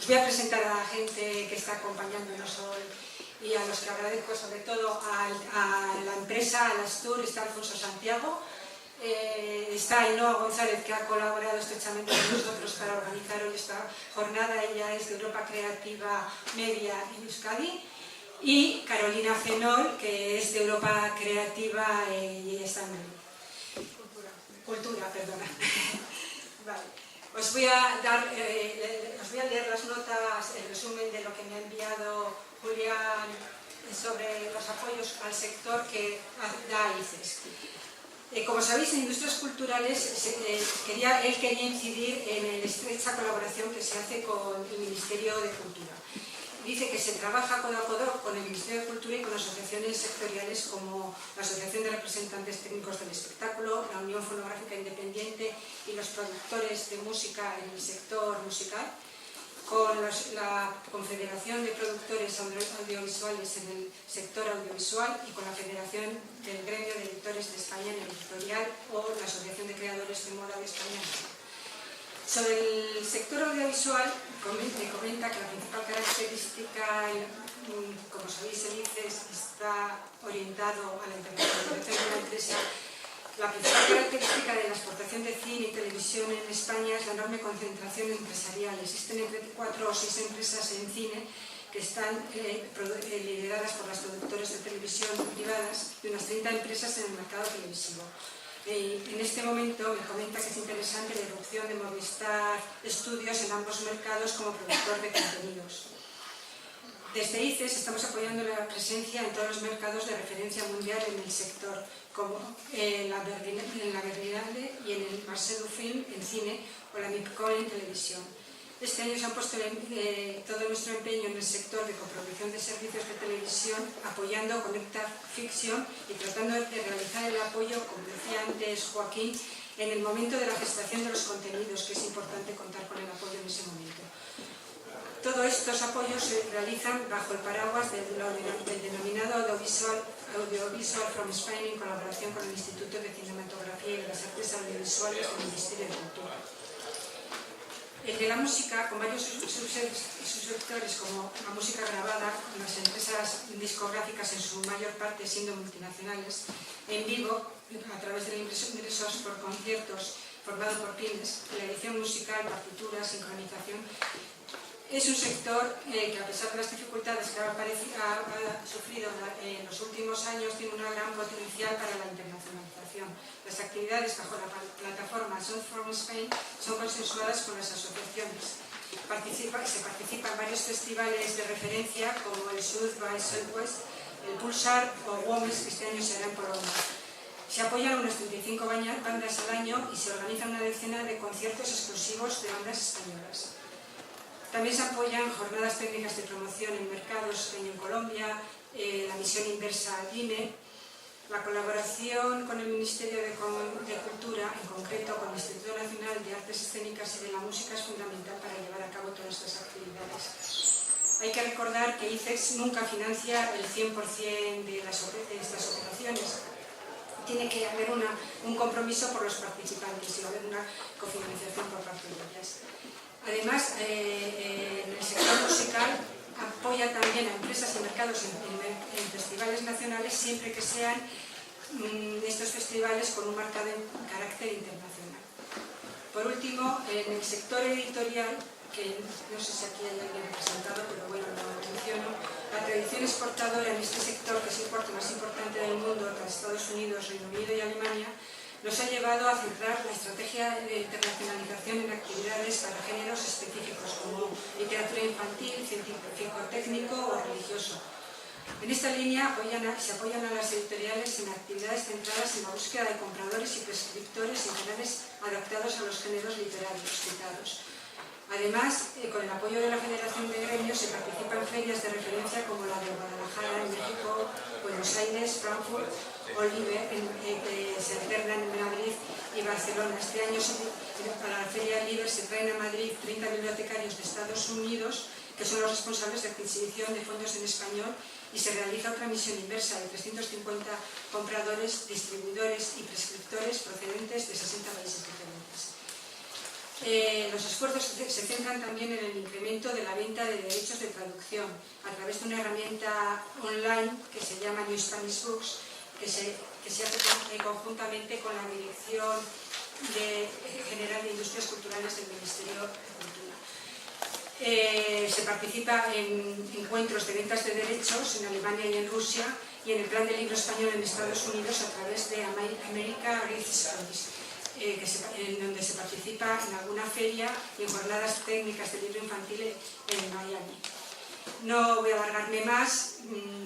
Os voy a presentar a la gente que está acompañándonos hoy y a los que agradezco sobre todo a la empresa, a las Tour. Está Alfonso Santiago, está Ainhoa González, que ha colaborado estrechamente con nosotros para organizar hoy esta jornada. Ella es de Europa Creativa Media en Euskadi, y Carolina Fenol, que es de Europa Creativa y está en Cultura, perdona. Vale. Os voy a leer las notas, el resumen de lo que me ha enviado Julián sobre los apoyos al sector que da ICES. Como sabéis, en Industrias Culturales él quería incidir en la estrecha colaboración que se hace con el Ministerio de Cultura. Dice que se trabaja codo a codo con el Ministerio de Cultura y con asociaciones sectoriales como la Asociación de Representantes Técnicos del Espectáculo, la Unión Fonográfica Independiente y los productores de música en el sector musical, con la Confederación de Productores Audiovisuales en el sector audiovisual y con la Federación del Gremio de Editores de España en el editorial o la Asociación de Creadores de Moda de España. Sobre el sector audiovisual, comenta que la principal característica, como sabéis, el ICES está orientado a la internacionalización de una empresa. La principal característica de la exportación de cine y televisión en España es la enorme concentración empresarial. Existen entre 4 o 6 empresas en cine que están lideradas por las productoras de televisión privadas y unas 30 empresas en el mercado televisivo. En este momento me comenta que es interesante la irrupción de Movistar Studios en ambos mercados como productor de contenidos. Desde ICES estamos apoyando la presencia en todos los mercados de referencia mundial en el sector, como la Berlinale y en el Marché du Film en cine o la MIPCOM en televisión. Este año se ha puesto todo nuestro empeño en el sector de coproducción de servicios de televisión, apoyando Connecta Fiction y tratando de realizar el apoyo, como decía antes Joaquín, en el momento de la gestación de los contenidos, que es importante contar con el apoyo en ese momento. Todos estos apoyos se realizan bajo el paraguas del denominado Audiovisual from Spain, en colaboración con el Instituto de Cinematografía y de las Artes Audiovisuales del Ministerio de Cultura. El de la música, con varios subsectores como la música grabada, las empresas discográficas en su mayor parte siendo multinacionales, en vivo, a través de ingresos por conciertos formado por pymes, la edición musical, partituras, sincronización. Es un sector que, a pesar de las dificultades que ha sufrido en los últimos años, tiene un gran potencial para la internacionalización. Las actividades bajo la plataforma Sound from Spain son consensuadas con las asociaciones. Se participa en varios festivales de referencia como el South by Southwest, el Pulsar o WOMES, que este año se hará en Polonia. Se apoyan unas 35 bandas al año y se organiza una decena de conciertos exclusivos de bandas españolas. También se apoyan jornadas técnicas de promoción en mercados en Colombia, la misión inversa DIME, la colaboración con el Ministerio de Cultura, en concreto con el Instituto Nacional de Artes Escénicas y de la Música, es fundamental para llevar a cabo todas estas actividades. Hay que recordar que ICES nunca financia el 100% de estas operaciones. Tiene que haber un compromiso por los participantes y va a haber una cofinanciación por parte de ellas. Además, en el sector musical apoya también a empresas y mercados en festivales nacionales, siempre que sean estos festivales con un marcado carácter internacional. Por último, en el sector editorial, que no sé si aquí hay alguien representado, pero bueno, lo menciono, la tradición exportadora en este sector, que es el puerto más importante del mundo, tras Estados Unidos, Reino Unido y Alemania, nos ha llevado a centrar la estrategia de internacionalización en actividades para géneros específicos como literatura infantil, científico-técnico o religioso. En esta línea se apoyan a las editoriales en actividades centradas en la búsqueda de compradores y prescriptores en canales adaptados a los géneros literarios citados. Además, con el apoyo de la Federación de Gremios se participa en ferias de referencia como la de Guadalajara en México, Buenos Aires, Frankfurt, Olive, se alternan en Madrid y Barcelona. Este año para la Feria Liber se traen a Madrid 30 bibliotecarios de Estados Unidos que son los responsables de exhibición de fondos en español, y se realiza otra misión inversa de 350 compradores, distribuidores y prescriptores procedentes de 60 países diferentes. Los esfuerzos se centran también en el incremento de la venta de derechos de traducción a través de una herramienta online que se llama New Spanish Books, que se hace conjuntamente con la Dirección General de Industrias Culturales del Ministerio de Cultura. Se participa en encuentros de ventas de derechos en Alemania y en Rusia, y en el Plan de Libro Español en Estados Unidos a través de America Reads Stories, en donde se participa en alguna feria y en jornadas técnicas de libro infantil en Miami. No voy a alargarme más,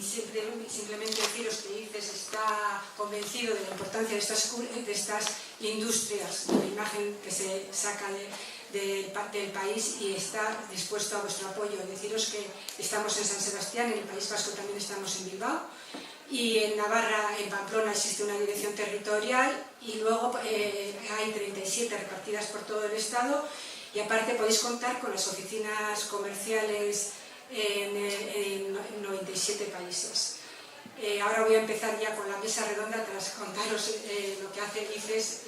simplemente deciros que ICES está convencido de la importancia de estas industrias, de la imagen que se saca del país, y está dispuesto a vuestro apoyo. Deciros que estamos en San Sebastián, en el País Vasco también estamos en Bilbao, y en Navarra, en Pamplona, existe una dirección territorial, y luego hay 37 repartidas por todo el estado, y aparte podéis contar con las oficinas comerciales en 97 países. Ahora voy a empezar ya con la mesa redonda tras contaros lo que hace ICES,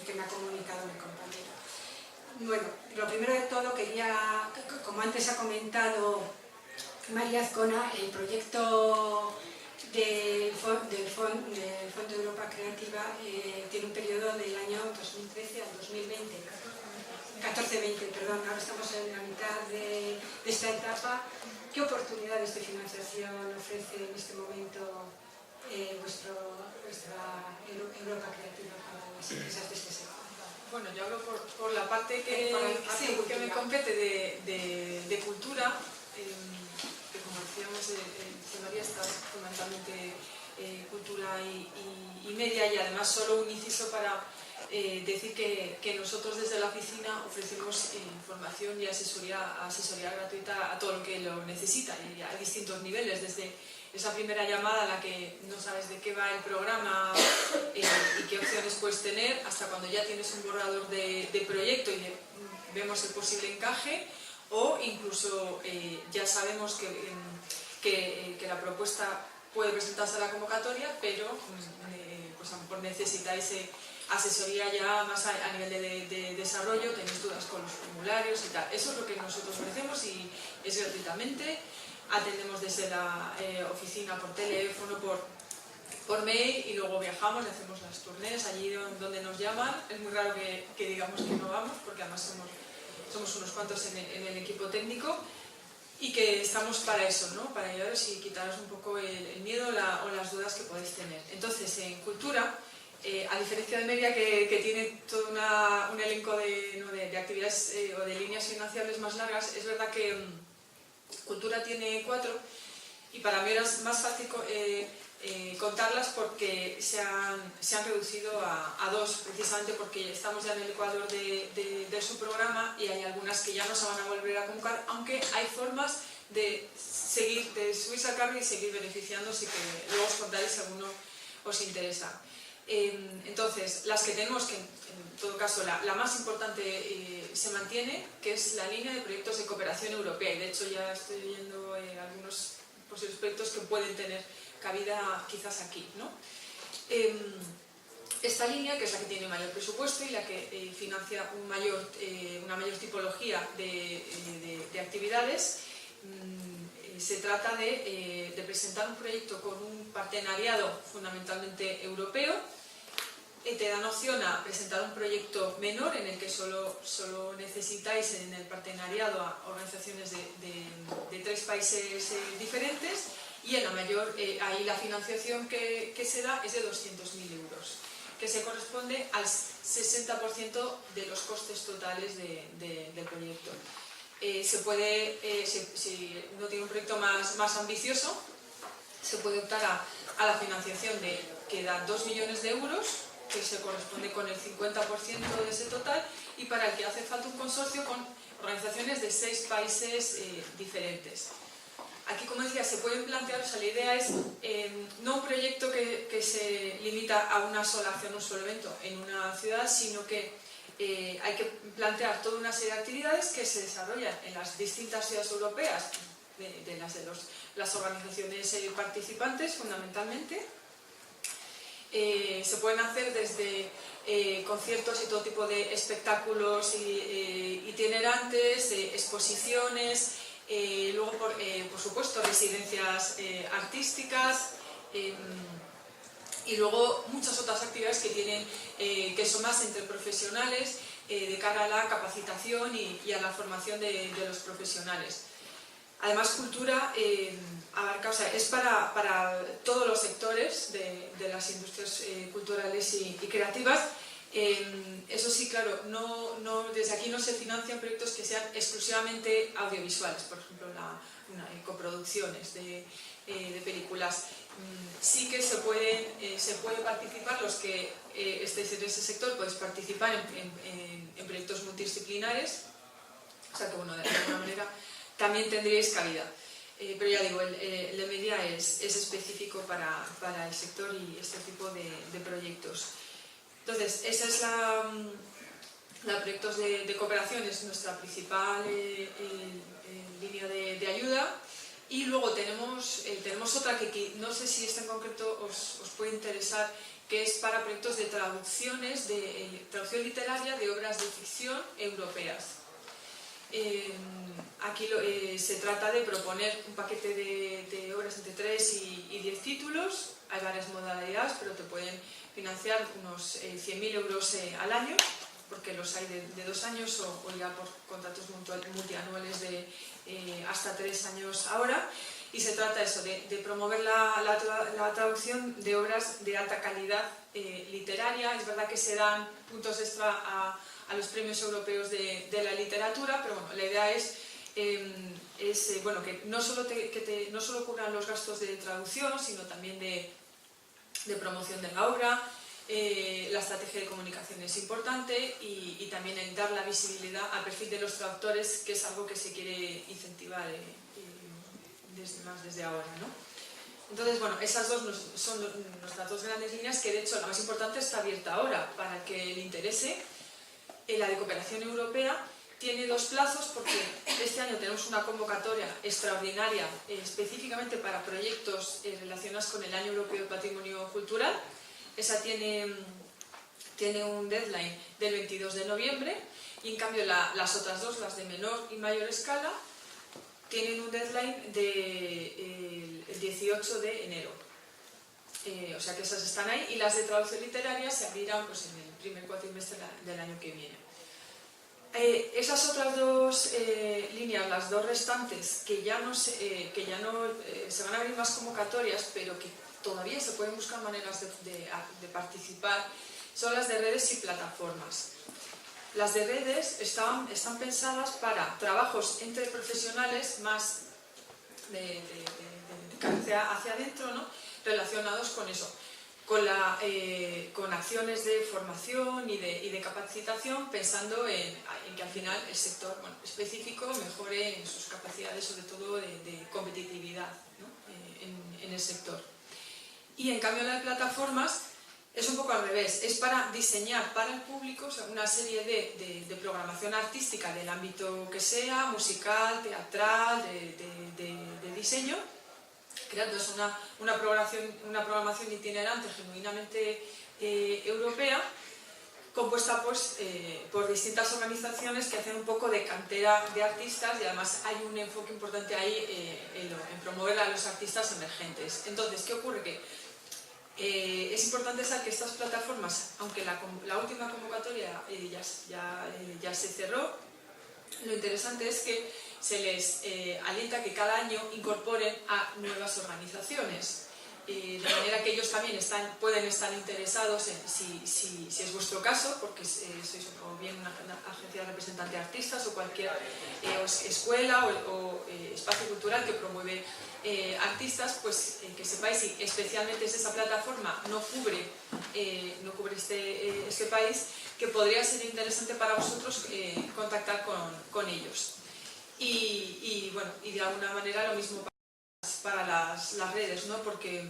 que me ha comunicado mi compañero. Bueno, lo primero de todo quería, como antes ha comentado María Azcona, el proyecto del Fondo Europa Creativa tiene un periodo del año 2013 al 2020. 14-20, perdón, ahora estamos en la mitad de esta etapa. ¿Qué oportunidades de financiación ofrece en este momento vuestra Europa Creativa para las empresas de este sector? Bueno, yo hablo por la parte que me compete de cultura, que como decíamos, María está fundamentalmente cultura y media, y además solo un inciso para decir que nosotros desde la oficina ofrecemos información y asesoría gratuita a todo lo que lo necesita, y a distintos niveles, desde esa primera llamada a la que no sabes de qué va el programa y qué opciones puedes tener, hasta cuando ya tienes un borrador de proyecto y vemos el posible encaje, o incluso ya sabemos que la propuesta puede presentarse a la convocatoria, pero pues a lo mejor necesitáis asesoría ya más a nivel de desarrollo, tenéis dudas con los formularios y tal. Eso es lo que nosotros ofrecemos y es gratuitamente. Atendemos desde la oficina por teléfono, por mail, y luego viajamos y hacemos las tournées allí donde nos llaman. Es muy raro que digamos que no vamos, porque además somos unos cuantos en el equipo técnico, y que estamos para eso, ¿no? Para ayudaros y quitaros un poco el miedo o las dudas que podéis tener. Entonces, en cultura, a diferencia de media, que tiene todo un elenco de actividades o de líneas financiables más largas, es verdad que cultura tiene 4, y para mí era más fácil contarlas porque se han reducido a 2, precisamente porque estamos ya en el ecuador de su programa, y hay algunas que ya no se van a volver a convocar, aunque hay formas de subirse al carro y seguir beneficiándose, y que luego os contaré si alguno os interesa. Entonces, las que tenemos, que en todo caso la más importante se mantiene, que es la línea de proyectos de cooperación europea, y de hecho ya estoy viendo algunos posibles proyectos que pueden tener cabida quizás aquí, ¿no? Esta línea, que es la que tiene mayor presupuesto y la que financia una mayor tipología de actividades, se trata de presentar un proyecto con un partenariado fundamentalmente europeo. Te dan opción a presentar un proyecto menor en el que solo necesitáis en el partenariado a organizaciones de 3 países diferentes, y en la mayor, ahí la financiación que se da es de 200.000 euros, que se corresponde al 60% de los costes totales del proyecto. Si uno tiene un proyecto más ambicioso, se puede optar a la financiación que da 2 millones de euros, que se corresponde con el 50% de ese total, y para el que hace falta un consorcio con organizaciones de 6 países diferentes. Aquí, como decía, se pueden plantear, o sea, la idea es no un proyecto que se limita a una sola acción, un solo evento en una ciudad, sino que hay que plantear toda una serie de actividades que se desarrollan en las distintas ciudades europeas, las organizaciones participantes fundamentalmente, Se pueden hacer desde conciertos y todo tipo de espectáculos itinerantes, exposiciones, luego por supuesto residencias artísticas, y luego muchas otras actividades que son más entre profesionales, de cara a la capacitación y a la formación de los profesionales. Además, cultura abarca, o sea, es para todos los sectores de las industrias culturales y creativas. Eso sí, claro, desde aquí no se financian proyectos que sean exclusivamente audiovisuales, por ejemplo, coproducciones de películas. Sí que se puede participar, los que estéis en ese sector podéis participar en proyectos multidisciplinares, o sea que bueno, de alguna manera también tendríais cabida. Pero ya digo, el media es específico para el sector y este tipo de proyectos. Entonces, esa es la proyectos de cooperación, es nuestra principal línea de ayuda. Y luego tenemos otra que no sé si esta en concreto os puede interesar, que es para proyectos de traducciones, de traducción literaria de obras de ficción europeas. Aquí se trata de proponer un paquete de obras entre 3 y 10 títulos. Hay varias modalidades, pero te pueden financiar unos 100.000 euros al año, porque los hay de 2 años o ya por contratos multianuales de hasta 3 años ahora. Y se trata eso, de promover la traducción de obras de alta calidad literaria. Es verdad que se dan puntos extra a los premios europeos de la literatura, pero bueno, la idea es bueno, que no solo cubran los gastos de traducción, sino también de promoción de la obra. La estrategia de comunicación es importante y también en dar la visibilidad al perfil de los traductores, que es algo que se quiere incentivar desde ahora, ¿no? Entonces, bueno, esas dos son nuestras dos grandes líneas, que de hecho la más importante está abierta ahora para el que le interese. La de cooperación europea tiene 2 plazos, porque este año tenemos una convocatoria extraordinaria específicamente para proyectos relacionados con el Año Europeo del Patrimonio Cultural. Esa tiene un deadline del 22 de noviembre y en cambio las otras dos, las de menor y mayor escala, tienen un deadline del 18 de enero. O sea que esas están ahí, y las de traducción literaria se abrirán pues, en el primer cuatrimestre del año que viene. Esas otras 2 líneas, las 2 restantes, que ya no se van a abrir más convocatorias, pero que todavía se pueden buscar maneras de participar, son las de redes y plataformas. Las de redes están pensadas para trabajos entre profesionales más de hacia adentro, ¿no? Relacionados con eso, con acciones de formación y de capacitación, pensando en que al final el sector específico mejore en sus capacidades, sobre todo de competitividad, ¿no? en el sector. Y en cambio la de plataformas es un poco al revés, es para diseñar para el público, o sea, una serie de programación artística del ámbito que sea, musical, teatral, de diseño, creando una programación itinerante genuinamente europea, compuesta pues, por distintas organizaciones que hacen un poco de cantera de artistas, y además hay un enfoque importante ahí en promover a los artistas emergentes. Entonces, ¿qué ocurre? Que es importante saber que estas plataformas, aunque la última convocatoria ya se cerró, lo interesante es que se les alienta a que cada año incorporen a nuevas organizaciones, de manera que ellos también pueden estar interesados en, si es vuestro caso, porque sois o bien una agencia representante de artistas o cualquier escuela o espacio cultural que promueve artistas, pues que sepáis, si especialmente si esa plataforma no cubre este país, que podría ser interesante para vosotros contactar con ellos. Y de alguna manera lo mismo para las redes, ¿no? Porque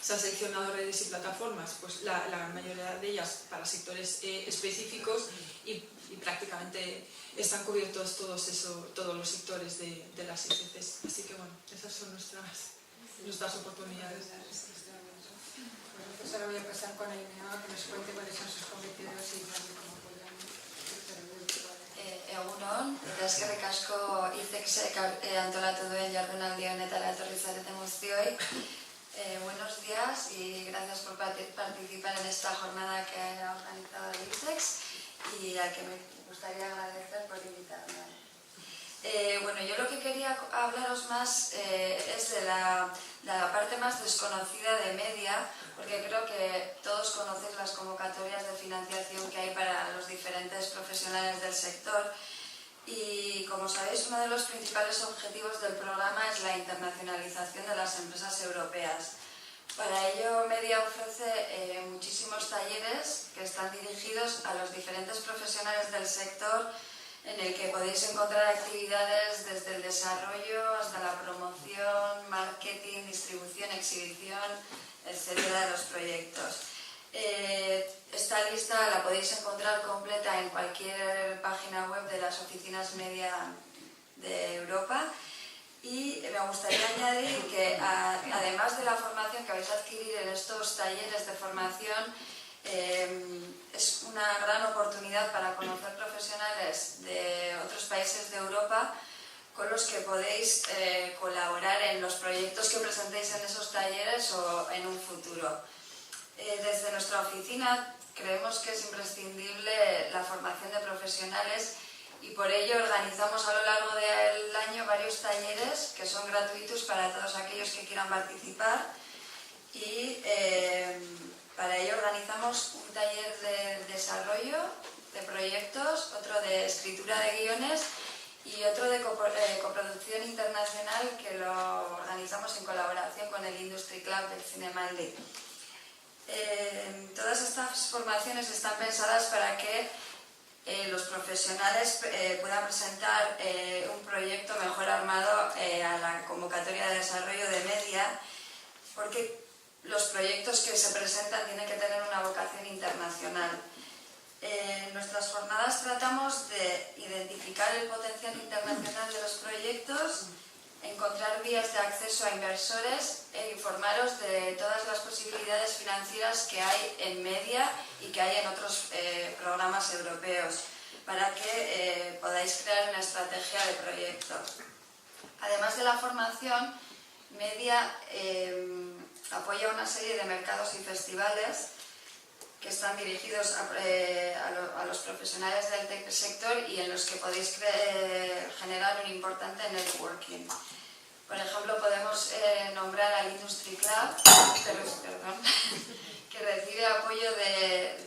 se han seleccionado redes y plataformas, pues la mayoría de ellas para sectores específicos y prácticamente están cubiertos todos los sectores de las ICCs. Así que bueno, esas son nuestras oportunidades. Entonces ahora voy a pasar con Ainhoa que nos cuente cuáles son sus cometidos y cómo podrán. Egunon, eta eskerrik asko ICEXek antolatu duen jardunaldi honetara etorri zareten guztioi. Buenos días y gracias por participar en esta jornada que ha organizado el ICEX y a que me gustaría agradecer por invitarme. Bueno, yo lo que quería hablaros más es de la parte más desconocida de Media, porque creo que todos conocéis las convocatorias de financiación que hay para los diferentes profesionales del sector y, como sabéis, uno de los principales objetivos del programa es la internacionalización de las empresas europeas. Para ello, Media ofrece muchísimos talleres que están dirigidos a los diferentes profesionales del sector, en el que podéis encontrar actividades desde el desarrollo hasta la promoción, marketing, distribución, exhibición, etcétera, de los proyectos. Esta lista la podéis encontrar completa en cualquier página web de las oficinas Media de Europa. Y me gustaría añadir que, además de la formación que vais a adquirir en estos talleres de formación, es una gran oportunidad para conocer profesionales de otros países de Europa con los que podéis colaborar en los proyectos que presentéis en esos talleres o en un futuro. Desde nuestra oficina creemos que es imprescindible la formación de profesionales y por ello organizamos a lo largo del año varios talleres que son gratuitos para todos aquellos que quieran participar y para ello organizamos un taller de desarrollo de proyectos, otro de escritura de guiones y otro de coproducción internacional que lo organizamos en colaboración con el Industry Club del Cinemaldi. Todas estas formaciones están pensadas para que los profesionales puedan presentar un proyecto mejor armado a la convocatoria de desarrollo de Media, porque los proyectos que se presentan tienen que tener una vocación internacional. En nuestras jornadas tratamos de identificar el potencial internacional de los proyectos, encontrar vías de acceso a inversores e informaros de todas las posibilidades financieras que hay en Media y que hay en otros programas europeos para que podáis crear una estrategia de proyecto. Además de la formación, Media apoya una serie de mercados y festivales que están dirigidos a los profesionales del sector y en los que podéis generar un importante networking. Por ejemplo, podemos nombrar al Industry Club, que recibe apoyo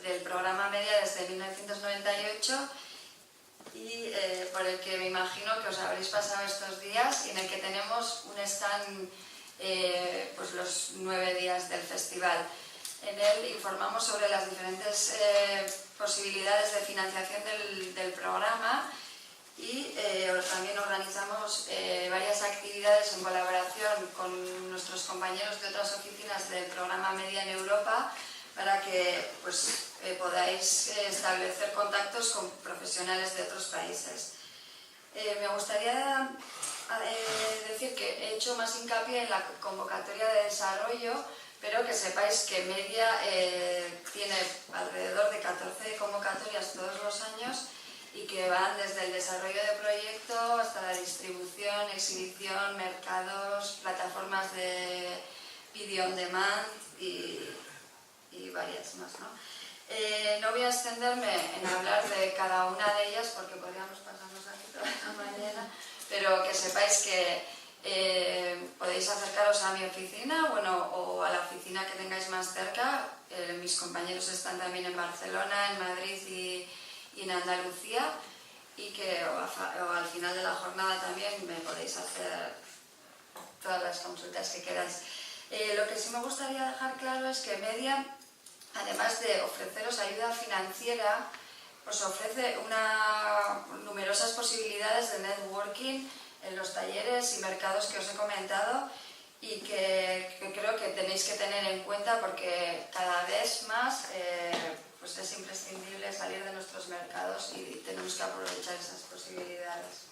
del programa Media desde 1998 y por el que me imagino que os habréis pasado estos días y en el que tenemos un stand pues los 9 días del festival. En él informamos sobre las diferentes posibilidades de financiación del programa y también organizamos varias actividades en colaboración con nuestros compañeros de otras oficinas del programa Media en Europa para que pues, podáis establecer contactos con profesionales de otros países. Me gustaría decir que he hecho más hincapié en la convocatoria de desarrollo, pero que sepáis que Media tiene alrededor de 14 convocatorias todos los años y que van desde el desarrollo de proyecto hasta la distribución, exhibición, mercados, plataformas de video on demand y varias más, ¿no? No voy a extenderme en hablar de cada una de ellas porque podríamos pasarnos aquí toda la mañana, pero que sepáis que podéis acercaros a mi oficina, bueno, o a la oficina que tengáis más cerca. Mis compañeros están también en Barcelona, en Madrid y en Andalucía, y que o al final de la jornada también me podéis hacer todas las consultas que queráis. Lo que sí me gustaría dejar claro es que Media, además de ofreceros ayuda financiera, os ofrece numerosas posibilidades de networking en los talleres y mercados que os he comentado y que creo que tenéis que tener en cuenta porque cada vez más pues es imprescindible salir de nuestros mercados y tenemos que aprovechar esas posibilidades.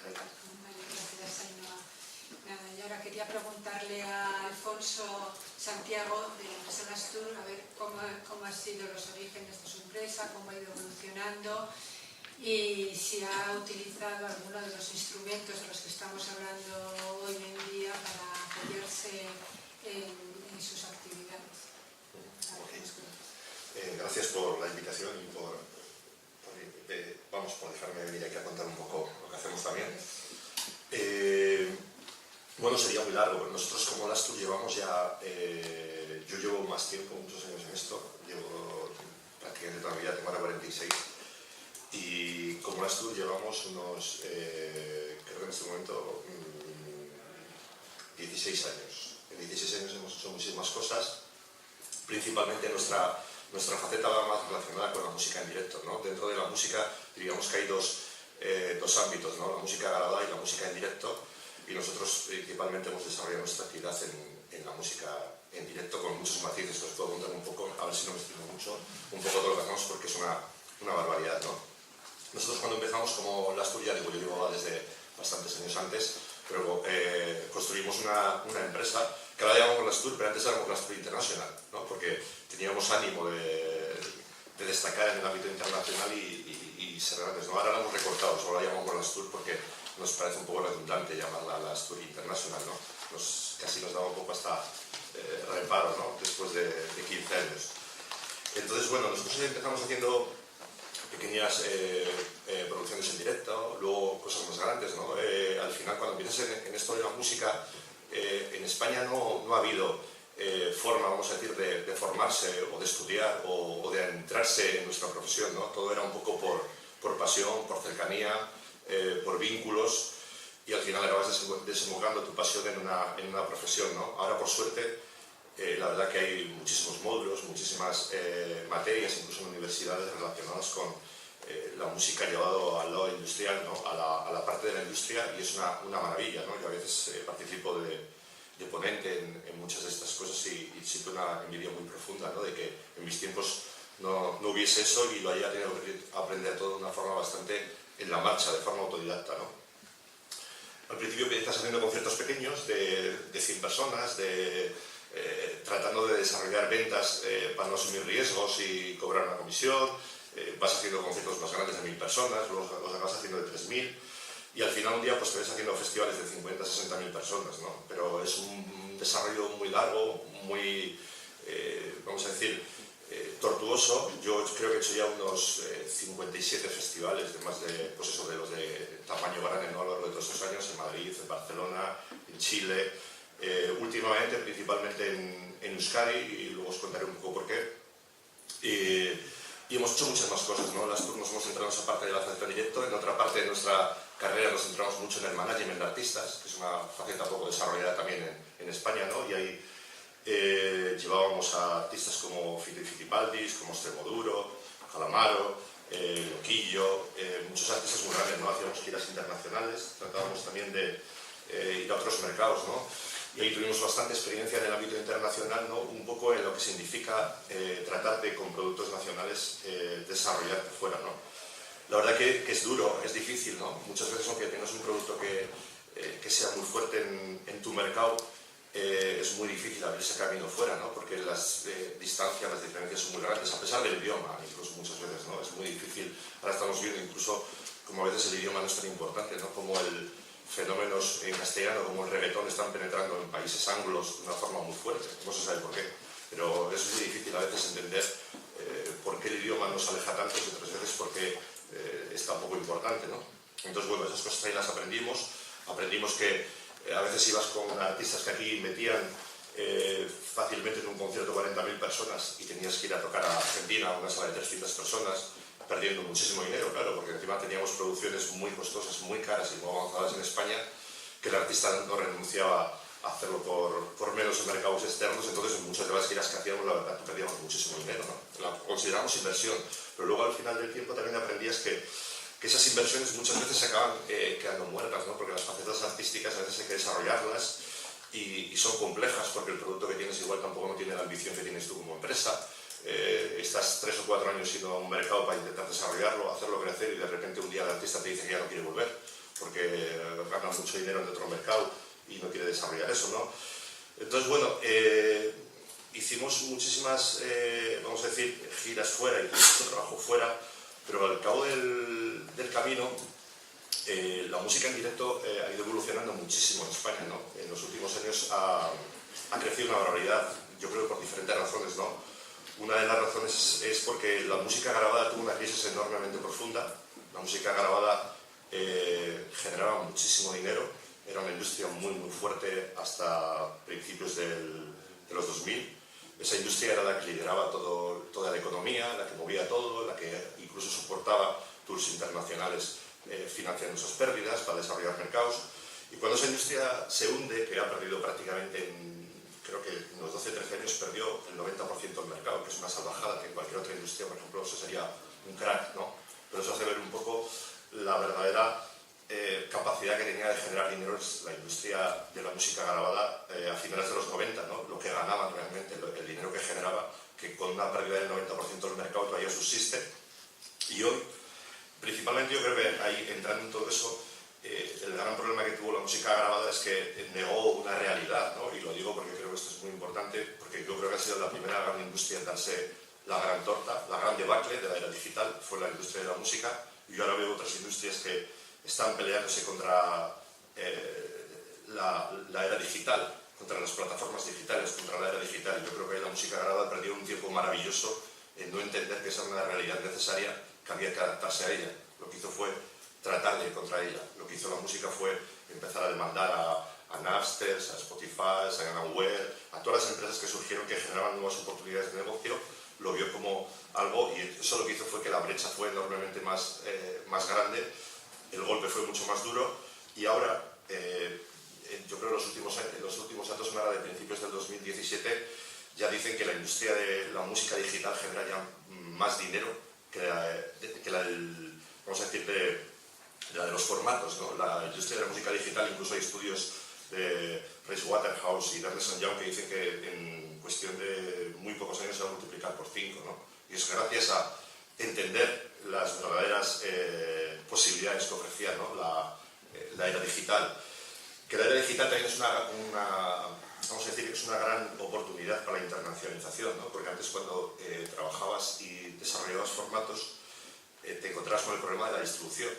Vale, gracias, Ainhoa. Nada, y ahora que quería preguntarle a Alfonso Santiago de la empresa Nastur, a ver cómo han sido los orígenes de su empresa, cómo ha ido evolucionando y si ha utilizado alguno de los instrumentos de los que estamos hablando hoy en día para apoyarse en sus actividades. Gracias por la invitación y por dejarme venir aquí a contar un poco lo que hacemos también. Bueno, sería muy largo, pero nosotros como Nastur llevamos ya, yo llevo más tiempo, muchos años en esto, llevo prácticamente toda mi vida, tengo ahora 46, y como Nastur llevamos unos, creo que en este momento, 16 años. En 16 años hemos hecho muchísimas cosas, principalmente nuestra faceta va más relacionada con la música en directo, ¿no? Dentro de la música, diríamos que hay dos ámbitos, ¿no? La música grabada y la música en directo, y nosotros principalmente hemos desarrollado nuestra actividad en la música en directo con muchos matices. Os puedo contar un poco, a ver si no me extiendo mucho, un poco de lo que hacemos porque es una barbaridad, ¿no? Nosotros cuando empezamos como Nastur, ya digo, yo llevaba desde bastantes años antes, pero construimos una empresa que ahora llamamos Nastur, pero antes éramos Nastur International, ¿no? Porque teníamos ánimo de destacar en el ámbito internacional y ser grandes, ¿no? Ahora la hemos recortado, solo la llamamos Nastur porque nos parece un poco redundante llamarla Nastur International, ¿no? Casi nos daba un poco hasta reparo, ¿no? Después de 15 años. Entonces, bueno, nosotros empezamos haciendo pequeñas producciones en directo, luego cosas más grandes, ¿no? Al final, cuando empiezas en esto de la música, en España no ha habido forma, vamos a decir, de formarse o de estudiar o de adentrarse en nuestra profesión, ¿no? Todo era un poco por pasión, por cercanía, por vínculos, y al final acabas desembocando tu pasión en una profesión, ¿no? Ahora, por suerte, la verdad que hay muchísimos módulos, muchísimas materias, incluso en universidades relacionadas con la música llevado al lado industrial, ¿no? a la parte de la industria, y es una maravilla, ¿no? Yo a veces participo de ponente en muchas de estas cosas y siento una envidia muy profunda, ¿no? De que en mis tiempos no hubiese eso y lo haya tenido que aprender todo de una forma bastante en la marcha, de forma autodidacta, ¿no? Al principio empiezas haciendo conciertos pequeños de 100 personas, tratando de desarrollar ventas para no asumir riesgos y cobrar una comisión. Vas haciendo conciertos más grandes de 1000 personas, luego los acabas haciendo de 3000, y al final un día pues te ves haciendo festivales de 50 60 mil personas, ¿no? Pero es un desarrollo muy largo, muy, vamos a decir, tortuoso. Yo creo que he hecho ya unos 57 festivales, pues eso, de los de tamaño grande, ¿no? A lo largo de todos estos años, en Madrid, en Barcelona, en Chile, últimamente principalmente en Euskadi, y luego os contaré un poco por qué. Y hemos hecho muchas más cosas, ¿no? Nos hemos centrado en esa parte de la faceta en directo. En otra parte de nuestra carrera nos centramos mucho en el management de artistas, que es una faceta poco desarrollada también en España, ¿no? Y ahí llevábamos a artistas como Fitipaldis, como Extremoduro, Calamaro, Loquillo, muchos artistas muy grandes, ¿no? Hacíamos giras internacionales, tratábamos también de ir a otros mercados, ¿no? Y ahí tuvimos bastante experiencia en el ámbito internacional, ¿no? Un poco en lo que significa tratar de, con productos nacionales, desarrollarte fuera, ¿no? La verdad que es duro, es difícil, ¿no? Muchas veces, aunque tengas un producto que sea muy fuerte en tu mercado, es muy difícil abrirse camino fuera, ¿no? Porque las distancias, las diferencias son muy grandes, a pesar del idioma, incluso muchas veces, ¿no? Es muy difícil. Ahora estamos viendo incluso como a veces el idioma no es tan importante, ¿no? Como fenómenos en castellano como el reggaetón están penetrando en países anglos de una forma muy fuerte. No se sabe por qué, pero es muy difícil a veces entender por qué el idioma nos aleja tanto y otras veces por qué es tan poco importante, ¿no? Entonces, bueno, esas cosas ahí las aprendimos. Aprendimos que a veces ibas con artistas que aquí metían fácilmente en un concierto 40.000 personas y tenías que ir a tocar a Argentina a una sala de 300 personas, perdiendo muchísimo dinero, claro, porque encima teníamos producciones muy costosas, muy caras y muy avanzadas en España, que el artista no renunciaba a hacerlo por menos en mercados externos. Entonces en muchas de las giras que hacíamos, la verdad, perdíamos muchísimo dinero, ¿no? La consideramos inversión, pero luego al final del tiempo también aprendías que esas inversiones muchas veces se acaban quedando muertas, ¿no? Porque las facetas artísticas a veces hay que desarrollarlas y son complejas, porque el producto que tienes igual tampoco no tiene la ambición que tienes tú como empresa. Estás 3 o 4 años yendo a un mercado para intentar desarrollarlo, hacerlo crecer, y de repente un día el artista te dice que ya no quiere volver porque gana mucho dinero en otro mercado y no quiere desarrollar eso, ¿no? Entonces, bueno, hicimos muchísimas, vamos a decir, giras fuera y mucho trabajo fuera, pero al cabo del camino la música en directo ha ido evolucionando muchísimo en España, ¿no? En los últimos años ha crecido una barbaridad, yo creo que por diferentes razones, ¿no? Una de las razones es porque la música grabada tuvo una crisis enormemente profunda. La música grabada generaba muchísimo dinero, era una industria muy fuerte hasta principios de los 2000. Esa industria era la que lideraba toda la economía, la que movía todo, la que incluso soportaba tours internacionales financiando esas pérdidas para desarrollar mercados. Y cuando esa industria se hunde, que ha perdido prácticamente, creo que en los 12-13 años perdió el 90% del mercado, que es una salvajada, que en cualquier otra industria, por ejemplo, eso sería un crack, ¿no? Pero eso hace ver un poco la verdadera capacidad que tenía de generar dinero la industria de la música grabada a finales de los 90, ¿no? Lo que ganaban realmente, el dinero que generaba, que con una pérdida del 90% del mercado todavía subsiste. Y hoy, principalmente yo creo que ahí, entrando en todo eso, el gran problema que tuvo la música grabada es que negó una realidad, ¿no? Y lo digo porque creo que esto es muy importante, porque yo creo que ha sido la primera gran industria en darse la gran torta, la gran debacle de la era digital, fue la industria de la música, y yo ahora veo otras industrias que están peleándose contra la era digital, contra las plataformas digitales, contra la era digital. Y yo creo que la música grabada perdió un tiempo maravilloso en no entender que esa era una realidad necesaria, que había que adaptarse a ella. Lo que hizo fue tratar de ir contra ella. Lo que hizo la música fue empezar a demandar a Napster, a Spotify, a Ganaware, a todas las empresas que surgieron que generaban nuevas oportunidades de negocio. Lo vio como algo, y eso lo que hizo fue que la brecha fue enormemente más grande, el golpe fue mucho más duro, y ahora, yo creo que los últimos datos son ahora de principios del 2017, ya dicen que la industria de la música digital genera ya más dinero que la vamos a decir, la de los formatos, ¿no? La industria de la música digital, incluso hay estudios de Pricewaterhouse y Ernst & Young que dicen que en cuestión de muy pocos años se va a multiplicar por 5, ¿no? Y es gracias a entender las verdaderas posibilidades que ofrecía, ¿no? la era digital. Que la era digital también es vamos a decir, es una gran oportunidad para la internacionalización, ¿no? Porque antes cuando trabajabas y desarrollabas formatos te encontrabas con el problema de la distribución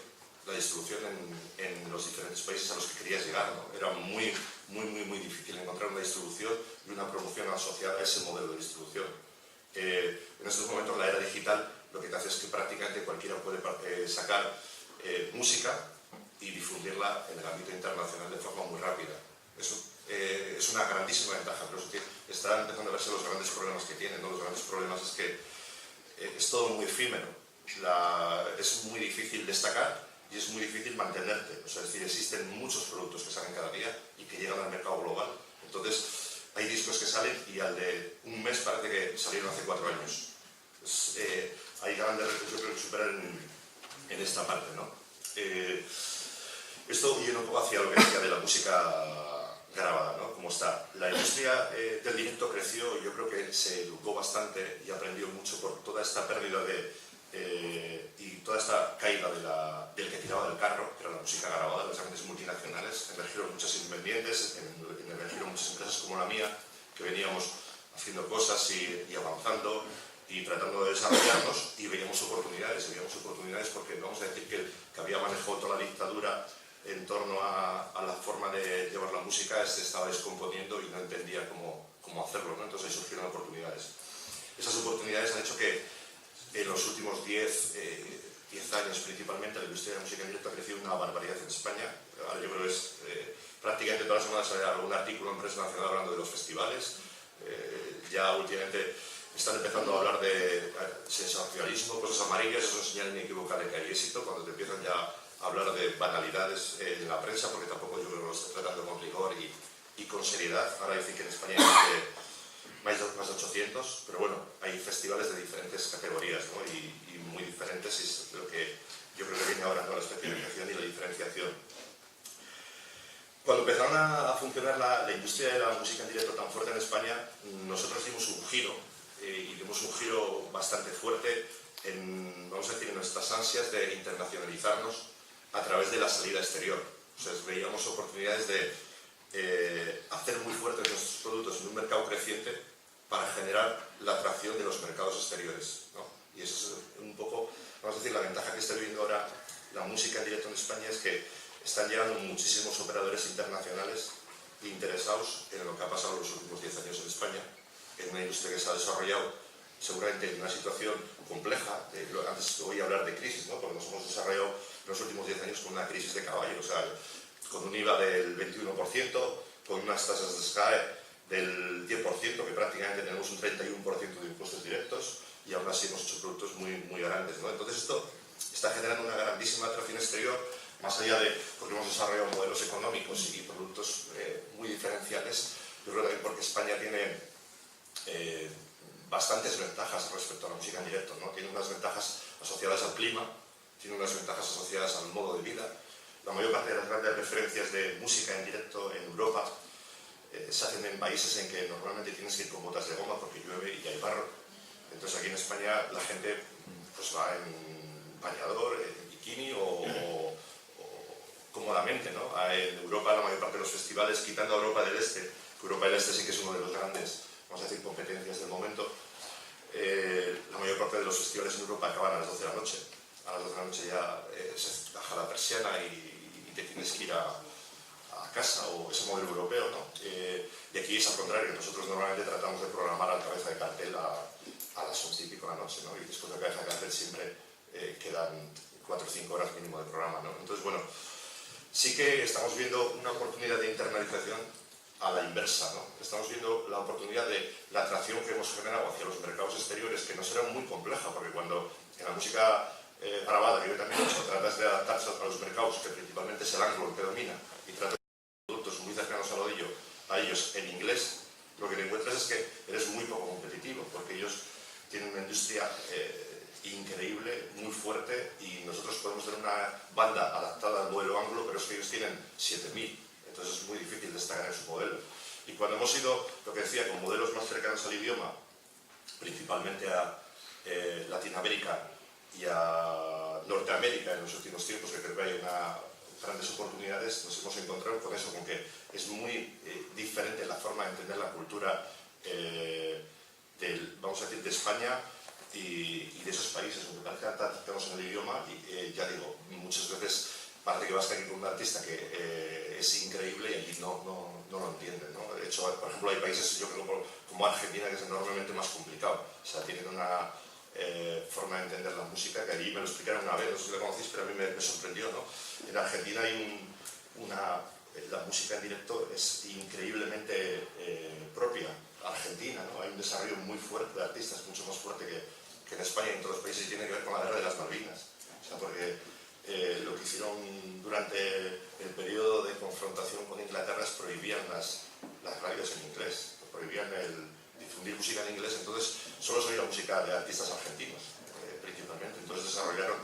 en los diferentes países a los que querías llegar, ¿no? Era muy difícil encontrar una distribución y una promoción asociada a ese modelo de distribución. En estos momentos la era digital lo que te hace es que prácticamente cualquiera puede sacar música y difundirla en el ámbito internacional de forma muy rápida. Eso es una grandísima ventaja, pero están empezando a verse los grandes problemas que tienen, ¿no? Los grandes problemas es que es todo muy efímero, es muy difícil destacar y es muy difícil mantenerte. O sea, es decir, existen muchos productos que salen cada día y que llegan al mercado global. Entonces, hay discos que salen y al de un mes parece que salieron hace 4 años. Hay grandes retos, yo creo, que superan en esta parte, ¿no? Esto yendo un poco hacia lo que decía de la música grabada, ¿no? Como está. La industria del directo creció, yo creo que se educó bastante y aprendió mucho por toda esta pérdida y toda esta caída del que tiraba del carro, que era la música grabada, las grandes multinacionales. Emergieron muchas independientes, emergieron muchas empresas como la mía, que veníamos haciendo cosas y avanzando y tratando de desarrollarnos, y veíamos oportunidades porque vamos a decir que había manejado toda la dictadura en torno a la forma de llevar la música, se estaba descomponiendo y no entendía cómo hacerlo, ¿no? Entonces ahí surgieron oportunidades. Esas oportunidades han hecho que en los últimos 10 años principalmente la industria de la música en directo ha crecido una barbaridad en España. Ahora yo creo que es prácticamente todas las semanas sale algún artículo en prensa nacional hablando de los festivales. Ya últimamente están empezando a hablar de sensacionalismo, cosas amarillas, eso es señal inequívoca de que hay éxito, cuando te empiezan ya a hablar de banalidades en la prensa, porque tampoco yo creo que lo están tratando con rigor y con seriedad. Ahora dicen que en España hay más de 800, pero bueno, hay festivales de diferentes categorías, ¿no? y muy diferentes, y es lo que yo creo que viene ahora con la especialización y la diferenciación. Cuando empezaron a funcionar la industria de la música en directo tan fuerte en España, nosotros dimos un giro, y dimos un giro bastante fuerte vamos a decir, en nuestras ansias de internacionalizarnos a través de la salida exterior. O sea, veíamos oportunidades de hacer muy fuertes nuestros productos en un mercado creciente para generar la atracción de los mercados exteriores, ¿no? Y eso es un poco, vamos a decir, la ventaja que está viviendo ahora la música en directo en España, es que están llegando muchísimos operadores internacionales interesados en lo que ha pasado en los últimos 10 años en España, en una industria que se ha desarrollado seguramente en una situación compleja. Antes oí hablar de crisis, ¿no? Porque nos hemos desarrollado en los últimos 10 años con una crisis de caballo, o sea, con un IVA del 21%, con unas tasas de SCAE del 10%, que prácticamente tenemos un 31% de impuestos directos, y aún así hemos hecho productos muy, muy grandes, ¿no? Entonces esto está generando una grandísima atracción exterior, más allá de porque hemos desarrollado modelos económicos y productos muy diferenciales. Yo creo también porque España tiene bastantes ventajas respecto a la música en directo, ¿no? Tiene unas ventajas asociadas al clima, tiene unas ventajas asociadas al modo de vida. La mayor parte de las grandes referencias de música en directo en Europa se hacen en países en que normalmente tienes que ir con botas de goma porque llueve y hay barro. Entonces aquí en España la gente pues va en bañador, en bikini o cómodamente, ¿no? En Europa la mayor parte de los festivales, quitando a Europa del Este, que Europa del Este sí que es uno de los grandes, vamos a decir, competencias del momento, la mayor parte de los festivales en Europa acaban a las 12 de la noche. A las 12 de la noche ya se baja la persiana y te tienes que ir a casa, o ese modelo europeo, ¿no? Y aquí es al contrario, nosotros normalmente tratamos de programar a la cabeza de cartel a las 11:30 de la noche, ¿no? Y después de la cabeza de cartel siempre quedan 4 o 5 horas mínimo de programa, ¿no? Entonces, bueno, sí que estamos viendo una oportunidad de internalización a la inversa, ¿no? Estamos viendo la oportunidad de la atracción que hemos generado hacia los mercados exteriores, que no será muy compleja, porque cuando en la música grabada, que yo también he hecho, tratas de adaptarse a los mercados, que principalmente es el anglo el que domina, y tratas de productos muy cercanos a ellos en inglés, lo que te encuentras es que eres muy poco competitivo, porque ellos tienen una industria increíble, muy fuerte, y nosotros podemos tener una banda adaptada al modelo anglo, pero es que ellos tienen 7.000, entonces es muy difícil destacar en su modelo. Y cuando hemos ido, lo que decía, con modelos más cercanos al idioma, principalmente a Latinoamérica y a Norteamérica en los últimos tiempos, que creo que hay grandes oportunidades, nos hemos encontrado con eso, con que es muy diferente la forma de entender la cultura vamos a decir, de España y de esos países, porque parece que tratamos en el idioma y ya digo, muchas veces parece que vas aquí con un artista que es increíble y allí no lo entienden, ¿no? De hecho, por ejemplo, hay países, yo creo, como Argentina, que es enormemente más complicado, o sea, tienen una forma de entender la música, que allí me lo explicaron una vez, no sé si lo conocéis, pero a mí me sorprendió, ¿no? En Argentina hay la música en directo es increíblemente propia, argentina, ¿no? Hay un desarrollo muy fuerte de artistas, mucho más fuerte que en España y en todos los países, y tiene que ver con la guerra de las Malvinas, o sea, porque lo que hicieron durante el periodo de confrontación con Inglaterra es prohibían las radios en inglés, prohibían difundir música en inglés, entonces solo se oía música de artistas argentinos, principalmente. Entonces desarrollaron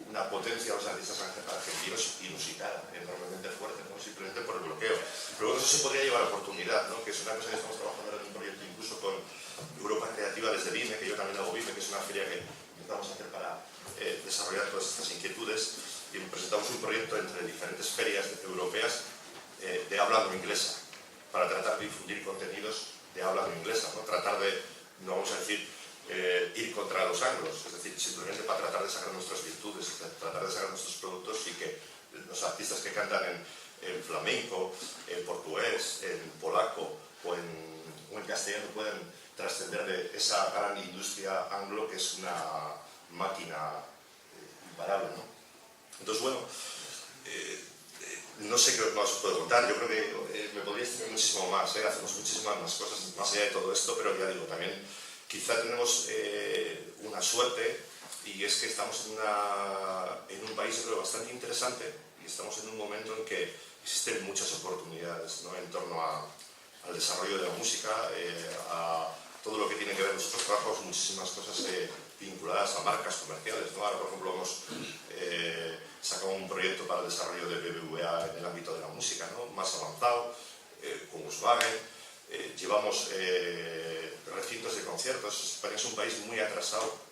una potencia de los artistas argentinos inusitada, enormemente fuerte, ¿no? Simplemente por el bloqueo. Pero eso se podría llevar a oportunidad, ¿no? Que es una cosa que estamos trabajando en un proyecto incluso con Europa Creativa desde BIME, que yo también hago BIME, que es una feria que empezamos a hacer para desarrollar todas estas inquietudes, y presentamos un proyecto entre diferentes ferias europeas de habla no inglesa, para tratar de difundir contenidos de habla no inglesa, ¿no? Tratar de, no vamos a decir, ir contra los anglos, es decir, simplemente para tratar de sacar nuestras virtudes, tratar de sacar nuestros productos y que los artistas que cantan en flamenco, en portugués, en polaco o en castellano puedan trascender de esa gran industria anglo que es una máquina imparable, ¿no? Entonces, bueno, no sé qué más os puedo contar, yo creo que me podría extender muchísimo más, hacemos muchísimas más cosas más allá de todo esto, pero ya digo, también quizá tenemos una suerte, y es que estamos en un país, creo, bastante interesante, y estamos en un momento en que existen muchas oportunidades, ¿no? En torno al desarrollo de la música, a todo lo que tiene que ver. Nosotros trabajamos muchísimas cosas vinculadas a marcas comerciales, ¿no? Ahora, por ejemplo, hemos sacado un proyecto para el desarrollo de BBVA en el ámbito de la música, ¿no? Más avanzado, con Volkswagen. Llevamos recintos de conciertos. España es un país muy atrasado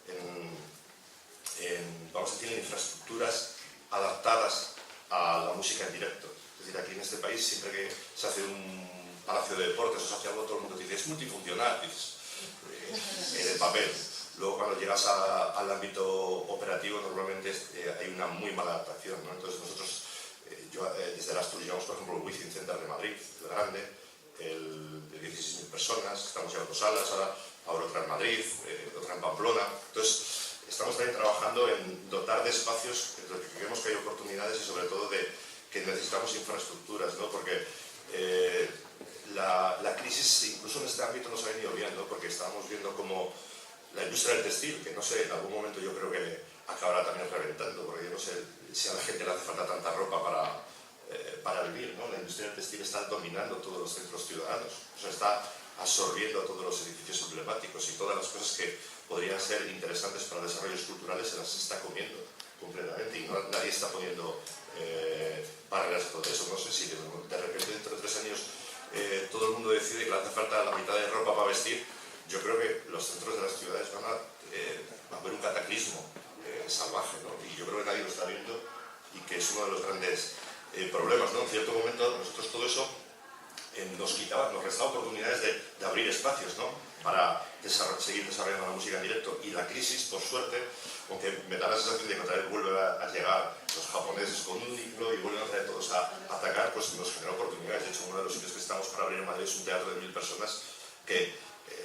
vamos a decir, en infraestructuras adaptadas a la música en directo. Es Es decir, aquí en este país, siempre que se hace un palacio de deportes o se hace algo, todo el mundo dice, es multifuncional, dices, en el papel. Luego, cuando llegas al ámbito operativo, normalmente hay una muy mala adaptación, ¿no? Entonces, nosotros, desde el Astur llevamos, por ejemplo, el Within Center de Madrid, el grande, el de 16.000 personas, estamos llevando salas, ahora otra en Madrid, otra en Pamplona. Entonces, estamos también trabajando en dotar de espacios en los que creemos que hay oportunidades y sobre todo de que necesitamos infraestructuras, ¿no? Porque la crisis, incluso en este ámbito, nos ha venido bien, ¿no? Porque estábamos viendo como la industria del textil, que no sé, en algún momento yo creo que acabará también reventando, porque yo no sé si a la gente le hace falta tanta ropa para vivir, ¿no? La industria del textil está dominando todos los centros ciudadanos, o sea, está absorbiendo todos los edificios emblemáticos y todas las cosas que podrían ser interesantes para desarrollos culturales se las está comiendo completamente y nadie está poniendo barreras a todo eso. No sé si de repente dentro de 3 años todo el mundo decide que le hace falta la mitad de ropa para vestir. Yo creo que los centros de las ciudades van a ver un cataclismo salvaje, ¿no? Y yo creo que nadie lo está viendo y que es uno de los grandes problemas, ¿no? En cierto momento nosotros todo eso nos restaba oportunidades de abrir espacios, ¿no? Para seguir desarrollando la música en directo. Y la crisis, por suerte, aunque me da la sensación de que otra vez vuelven a llegar los japoneses con un libro y vuelven a traer todos a atacar, pues nos generó oportunidades. De hecho, uno de los sitios que estamos para abrir en Madrid es un teatro de 1000 personas que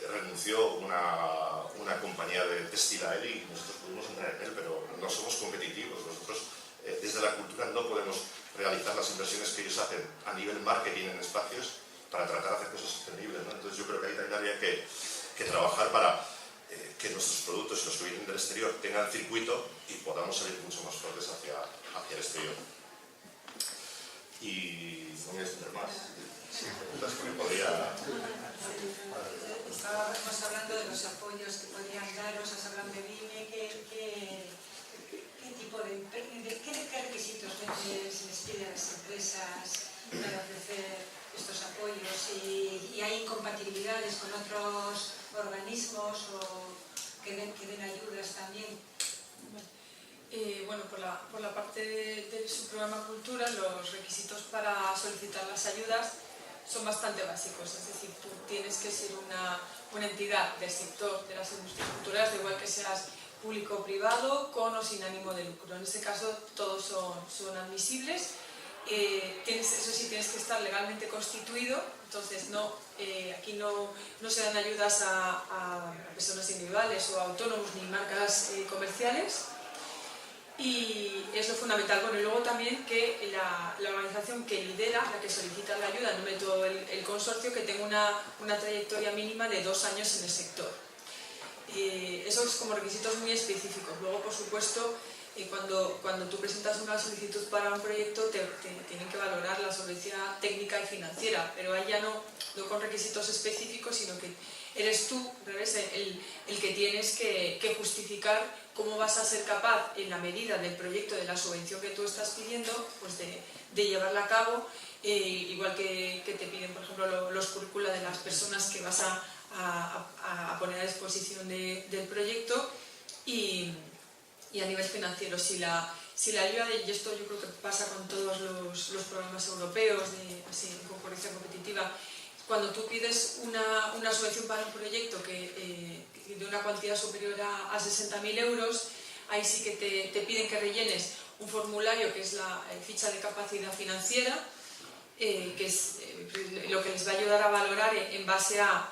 renunció una compañía de textil a él y nosotros pudimos entrar en él, pero no somos competitivos. Nosotros desde la cultura no podemos realizar las inversiones que ellos hacen a nivel marketing en espacios para tratar de hacer cosas sostenibles, ¿no? Entonces yo creo que ahí también habría que trabajar para que nuestros productos y los que vienen del exterior tengan circuito y podamos salir mucho más fuertes hacia el exterior. Y no voy a extender más. Sí, preguntas que me podría... Estábamos hablando de los apoyos que podrían daros, has hablado de BIME, ¿qué tipo de qué requisitos les pide a las empresas para ofrecer estos apoyos? ¿Y hay incompatibilidades con otros organismos o que den ayudas también? Bueno, por la parte de su programa Cultura, los requisitos para solicitar las ayudas son bastante básicos, es decir, tú tienes que ser una entidad del sector de las industrias culturales, da igual que seas público o privado, con o sin ánimo de lucro. En este caso todos son admisibles. Eso sí, tienes que estar legalmente constituido, entonces aquí no se dan ayudas a personas individuales o a autónomos ni marcas comerciales. Y es lo fundamental. Bueno, y luego también que la organización que lidera, la que solicita la ayuda, no meto el consorcio, que tenga una trayectoria mínima de 2 años en el sector. Eso es como requisitos muy específicos. Luego, por supuesto, cuando tú presentas una solicitud para un proyecto, te tienen que valorar la solvencia técnica y financiera, pero ahí ya no con requisitos específicos, sino que eres tú, al revés, el que tienes que justificar cómo vas a ser capaz, en la medida del proyecto, de la subvención que tú estás pidiendo, pues de llevarla a cabo, igual que te piden, por ejemplo, los currícula de las personas que vas a poner a disposición del proyecto, y a nivel financiero, si la ayuda, y esto yo creo que pasa con todos los programas europeos de concurrencia competitiva, cuando tú pides una subvención para un proyecto de una cuantía superior a 60.000 euros, ahí sí que te piden que rellenes un formulario que es la ficha de capacidad financiera, que es lo que les va a ayudar a valorar en base a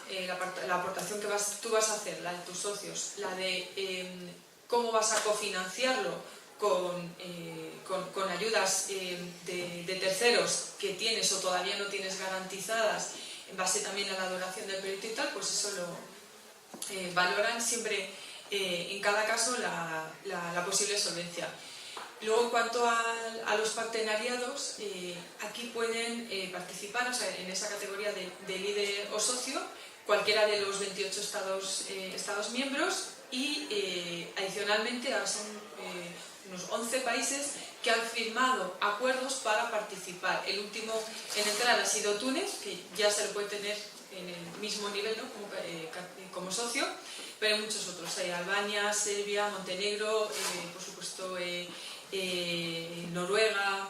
la aportación que tú vas a hacer, la de tus socios, la de cómo vas a cofinanciarlo con ayudas de terceros que tienes o todavía no tienes garantizadas, en base también a la duración del proyecto y tal, pues eso lo valoran siempre en cada caso la posible solvencia. Luego, en cuanto a los partenariados, aquí pueden participar, o sea, en esa categoría de líder o socio, cualquiera de los 28 Estados miembros, y adicionalmente ahora son unos 11 países que han firmado acuerdos para participar. El último en entrar ha sido Túnez, que ya se lo puede tener en el mismo nivel, ¿no? como socio, pero hay muchos otros. Hay Albania, Serbia, Montenegro, por supuesto Noruega,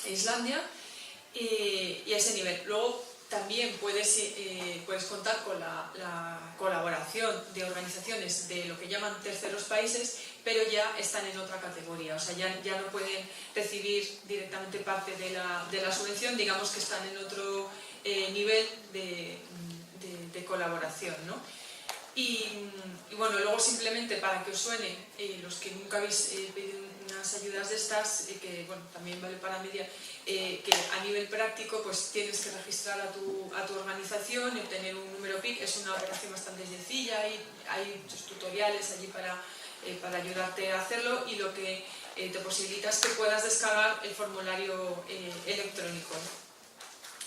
Islandia. y a ese nivel. Luego también puedes contar con la colaboración de organizaciones de lo que llaman terceros países, pero ya están en otra categoría, o sea, ya no pueden recibir directamente parte de la subvención, digamos que están en otro nivel de colaboración, ¿no? Y bueno, luego simplemente para que os suene, los que nunca habéis pedido unas ayudas de estas, que bueno, también vale para media, que a nivel práctico pues tienes que registrar a tu organización y obtener un número PIC. Es una operación bastante sencilla y hay muchos tutoriales allí para ayudarte a hacerlo, y lo que te posibilita es que puedas descargar el formulario electrónico.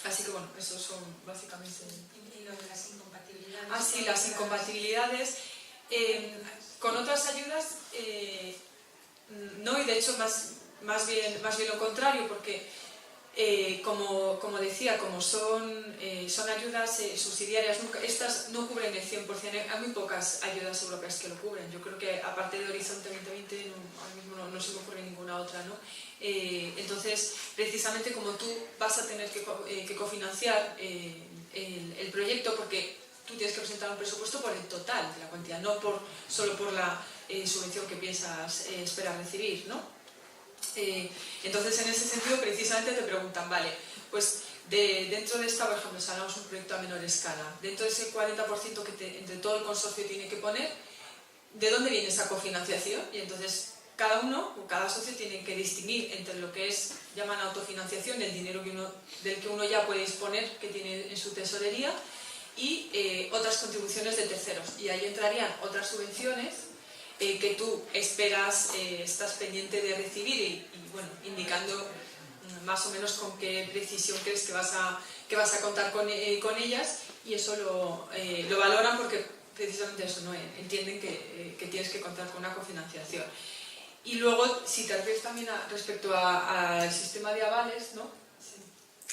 Así que bueno, esos son básicamente... Y lo de las incompatibilidades. Ah, sí, las incompatibilidades. Con otras ayudas, no, y de hecho más bien lo contrario, porque como decía, como son ayudas subsidiarias, estas no cubren el 100%, hay muy pocas ayudas europeas que lo cubren. Yo creo que aparte de Horizonte 2020 ahora mismo no se me ocurre ninguna otra, ¿no? Entonces, precisamente como tú vas a tener que cofinanciar el proyecto, porque tú tienes que presentar un presupuesto por el total de la cuantía, no solo por la subvención que piensas esperar recibir, ¿no? Entonces, en ese sentido, precisamente te preguntan, vale, pues dentro de esta, por ejemplo, si hablamos un proyecto a menor escala, dentro de ese 40% que entre todo el consorcio tiene que poner, ¿de dónde viene esa cofinanciación? Y entonces cada uno o cada socio tiene que distinguir entre lo que llaman autofinanciación, el dinero del que uno ya puede disponer, que tiene en su tesorería, y otras contribuciones de terceros. Y ahí entrarían otras subvenciones que tú esperas, estás pendiente de recibir y bueno, indicando más o menos con qué precisión crees que vas a contar con ellas, y eso lo valoran porque precisamente eso, ¿no? Entienden que tienes que contar con una cofinanciación. Y luego, si te refieres también respecto al sistema de avales, ¿no?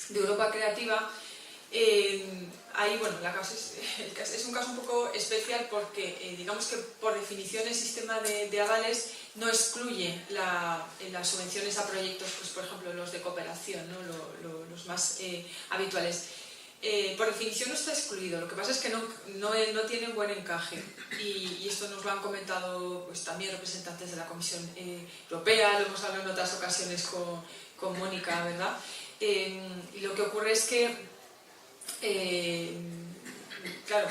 De Europa Creativa, ahí, bueno, es un caso un poco especial porque, digamos que por definición el sistema de avales no excluye las subvenciones a proyectos, pues por ejemplo los de cooperación, ¿no? Los más habituales. Por definición no está excluido, lo que pasa es que no tiene buen encaje, y esto nos lo han comentado pues también representantes de la Comisión Europea, lo hemos hablado en otras ocasiones con Mónica, ¿verdad? Y lo que ocurre es que claro,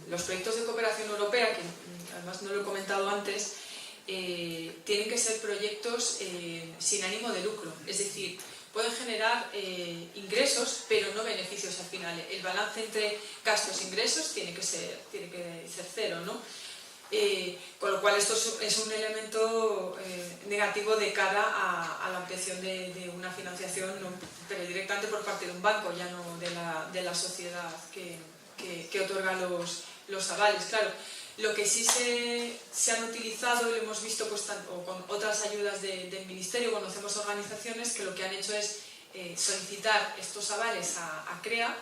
los proyectos de cooperación europea, que además no lo he comentado antes, tienen que ser proyectos sin ánimo de lucro, es decir, pueden generar ingresos, pero no beneficios al final. El balance entre gastos e ingresos tiene que ser cero, ¿no? Con lo cual esto es un elemento negativo de cara a la obtención de una financiación, ¿no? Pero directamente por parte de un banco, ya no de la sociedad que otorga los avales. Claro, lo que sí se han utilizado, y lo hemos visto pues, o con otras ayudas del Ministerio, conocemos organizaciones que lo que han hecho es solicitar estos avales a CREA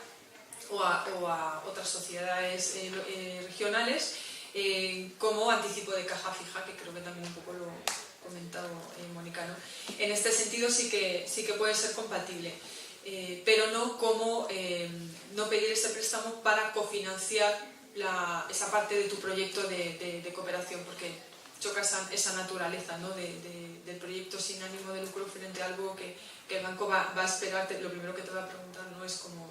o a otras sociedades regionales, como anticipo de caja fija, que creo que también un poco lo ha comentado Mónica, ¿no? En este sentido sí que puede ser compatible, pero no como no pedir ese préstamo para cofinanciar esa parte de tu proyecto de cooperación, porque choca esa naturaleza, ¿no? del proyecto sin ánimo de lucro frente a algo que el banco va a esperarte. Lo primero que te va a preguntar no es cómo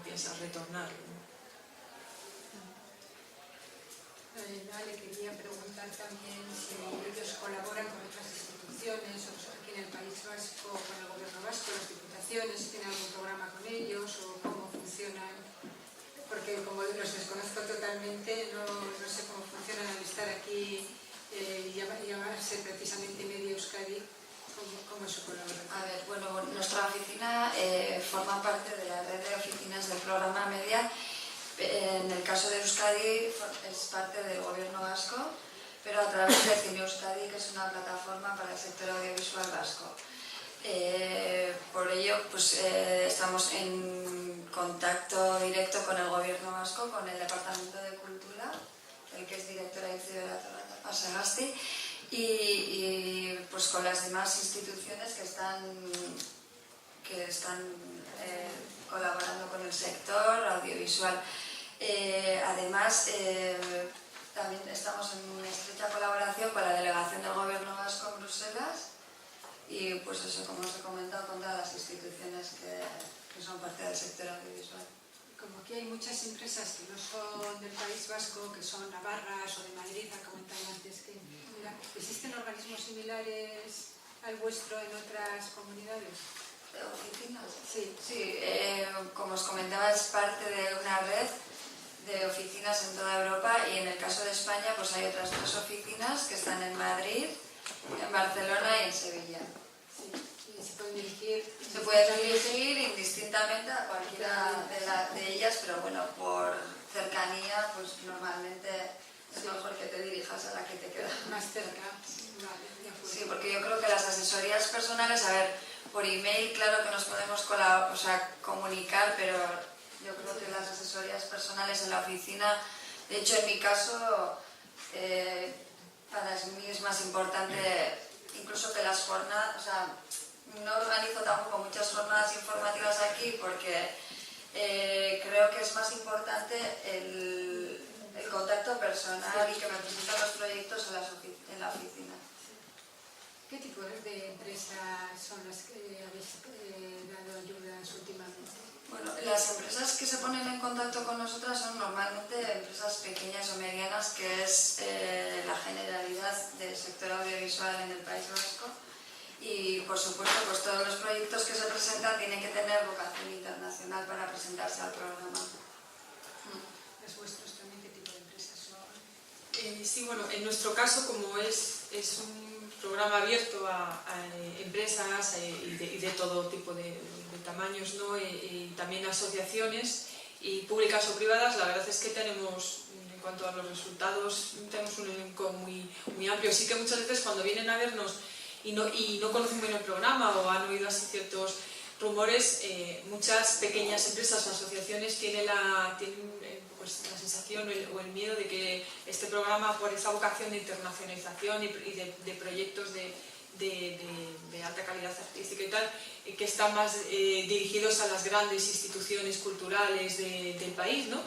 piensas retornarlo, ¿no? Le quería preguntar también si ellos colaboran con otras instituciones, o aquí en el País Vasco, con el Gobierno Vasco, las diputaciones, si tienen algún programa con ellos o cómo funcionan, porque como los desconozco totalmente, no sé cómo funcionan al estar aquí y llamarse precisamente Media Euskadi, ¿cómo es su colaboración? A ver, bueno, nuestra oficina forma parte de la red de oficinas del programa Media. En el caso de Euskadi es parte del Gobierno vasco, pero a través de Cine Euskadi, que es una plataforma para el sector audiovisual vasco. Por ello, pues estamos en contacto directo con el Gobierno vasco, con el Departamento de Cultura, el que es directora Itziber Asagasti, y pues con las demás instituciones que están que están colaborando con el sector audiovisual. Además, también estamos en una estrecha colaboración con la delegación del Gobierno vasco en Bruselas y, pues eso, como os he comentado, con todas las instituciones que son parte del sector audiovisual. Como aquí hay muchas empresas que no son del País Vasco, que son navarras o de Madrid, comentaba antes que ¿existen organismos similares al vuestro en otras comunidades? ¿Oficinas? Sí. Sí, como os comentaba, es parte de una red de oficinas en toda Europa y en el caso de España pues hay otras 3 oficinas que están en Madrid, en Barcelona y en Sevilla. Sí. Y se pueden dirigir... Se puede dirigir indistintamente a cualquiera de ellas, pero bueno, por cercanía, pues normalmente es mejor que te dirijas a la que te queda más cerca. Vale, de acuerdo. Sí, porque yo creo que las asesorías personales, a ver, por email claro que nos podemos comunicar, pero yo creo que las asesorías personales en la oficina, de hecho en mi caso, para mí es más importante incluso que las jornadas, o sea, no organizo tampoco muchas jornadas informativas aquí porque creo que es más importante el contacto personal y que me presentan los proyectos en la oficina. ¿Qué tipo de empresas son las que habéis dado ayudas últimamente? Bueno, las empresas que se ponen en contacto con nosotras son normalmente empresas pequeñas o medianas, que es la generalidad del sector audiovisual en el País Vasco. Y, por supuesto, pues todos los proyectos que se presentan tienen que tener vocación internacional para presentarse al programa. ¿Los vuestros también qué tipo de empresas son? Sí, bueno, en nuestro caso, como es un programa abierto a empresas y de todo tipo de tamaños, ¿no? Y también asociaciones y públicas o privadas, la verdad es que tenemos, en cuanto a los resultados, tenemos un elenco muy amplio. Sí que muchas veces cuando vienen a vernos y no conocen bien el programa o han oído así ciertos rumores, muchas pequeñas empresas o asociaciones tienen pues, la sensación o el miedo de que este programa, por esa vocación de internacionalización y de proyectos de alta calidad artística y tal, que están más dirigidos a las grandes instituciones culturales del país, ¿no?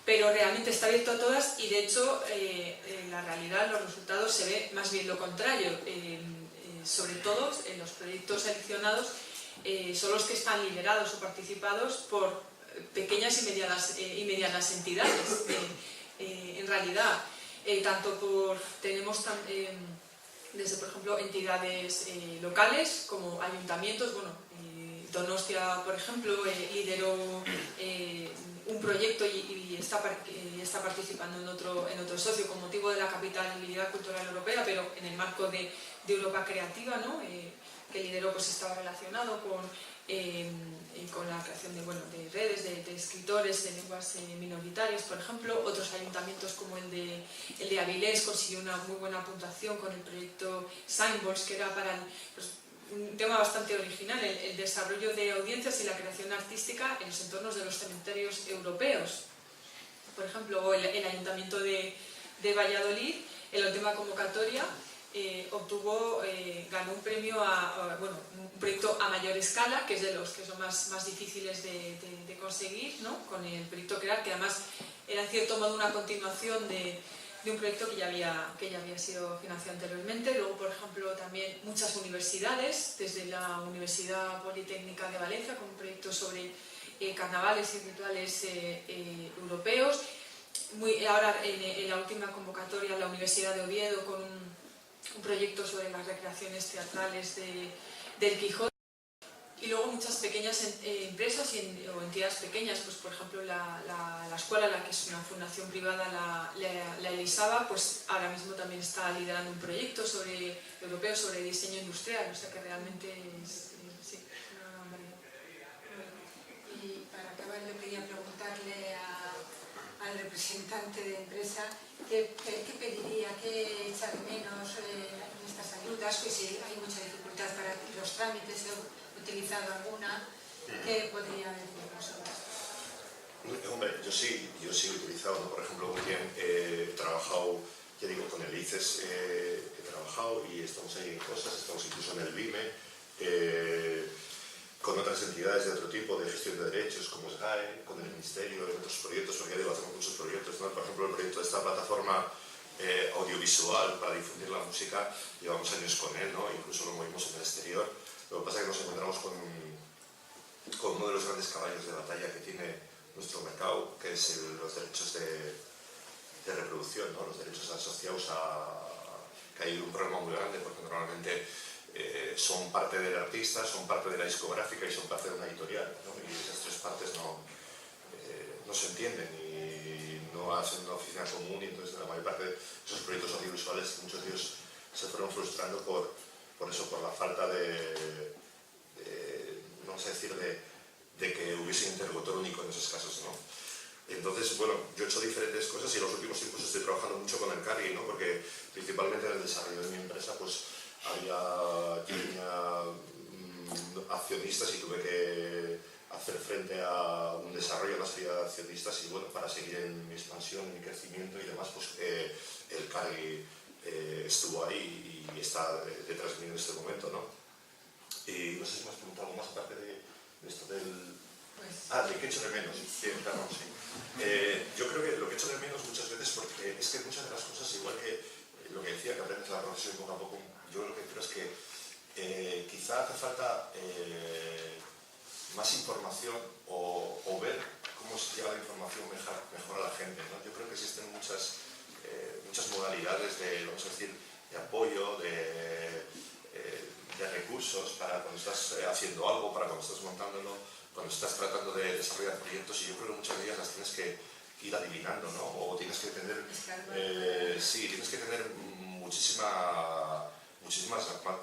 Pero realmente está abierto a todas y de hecho en la realidad los resultados se ve más bien lo contrario. Sobre todo en los proyectos seleccionados son los que están liderados o participados por pequeñas y medianas entidades. En realidad, tenemos desde, por ejemplo, entidades locales como ayuntamientos. Bueno, Donostia, por ejemplo, lideró un proyecto y está participando en otro socio con motivo de la Capitalidad Cultural Europea, pero en el marco de Europa Creativa, ¿no? Que lideró, pues estaba relacionado con la creación de redes de escritores de lenguas minoritarias, por ejemplo. Otros ayuntamientos como el de Avilés consiguió una muy buena puntuación con el proyecto Signboards, que era para un tema bastante original, el desarrollo de audiencias y la creación artística en los entornos de los cementerios europeos. Por ejemplo, o el ayuntamiento de Valladolid, en la última convocatoria, ganó un premio un proyecto a mayor escala, que es de los que son más difíciles de conseguir, ¿no? Con el proyecto CREAR, que además era en cierto modo una continuación de un proyecto que ya había sido financiado anteriormente. Luego, por ejemplo, también muchas universidades, desde la Universidad Politécnica de Valencia, con un proyecto sobre carnavales y rituales europeos. Ahora, en la última convocatoria, la Universidad de Oviedo, con un proyecto sobre las recreaciones teatrales del Quijote. Y luego muchas pequeñas empresas o entidades pequeñas, pues por ejemplo la escuela, que es una fundación privada, la Elisaba, pues ahora mismo también está liderando un proyecto europeo sobre diseño industrial, o sea que realmente es una gran variedad. Y para acabar yo quería preguntarle al representante de empresa qué pediría, qué echar de menos en estas ayudas, que si hay mucha dificultad para los trámites, he utilizado alguna, ¿qué podría decirnos sobre esto? Hombre, yo sí he utilizado, ¿no? Por ejemplo, muy bien, he trabajado, ya digo, con el ICES he trabajado y estamos ahí en cosas, estamos incluso en el BIME. con otras entidades de otro tipo de gestión de derechos, como SGAE, con el Ministerio, en otros proyectos, porque ya digo, hacemos muchos proyectos, ¿no? Por ejemplo, el proyecto de esta plataforma audiovisual para difundir la música, llevamos años con él, ¿no? Incluso lo movimos en el exterior. Lo que pasa es que nos encontramos con uno de los grandes caballos de batalla que tiene nuestro mercado, que es los derechos de reproducción, ¿no? Los derechos asociados a que hay un problema muy grande, porque normalmente son parte del artista, son parte de la discográfica y son parte de una editorial, ¿no? Y esas tres partes no se entienden y no hacen una oficina común, y entonces la mayor parte de esos proyectos audiovisuales, muchos de ellos se fueron frustrando por eso, por la falta de vamos a decir, de que hubiese un interlocutor único en esos casos, ¿no? Entonces, bueno, yo he hecho diferentes cosas y en los últimos tiempos estoy trabajando mucho con el CARI, ¿no? Porque principalmente en el desarrollo de mi empresa, pues yo tenía accionistas y tuve que hacer frente a un desarrollo, una serie de accionistas, y bueno, para seguir en mi expansión, en mi crecimiento y demás, pues el CARI estuvo ahí y está detrás de mí en este momento, ¿no? Y no sé si me has preguntado algo más aparte de esto del... de qué echo de menos. Bien, claro, sí. Yo creo que lo que echo de menos muchas veces, porque es que muchas de las cosas, igual que lo que decía, que aprendes la profesión poco a poco, yo lo que creo es que quizá hace falta más información o ver cómo se llega la información mejor a la gente, ¿no? Yo creo que existen muchas modalidades de, vamos a decir, de apoyo, de recursos para cuando estás haciendo algo, para cuando estás montándolo, cuando estás tratando de desarrollar proyectos, y yo creo que muchas de ellas las tienes que ir adivinando, ¿no? O tienes que tener, tienes que tener muchísimas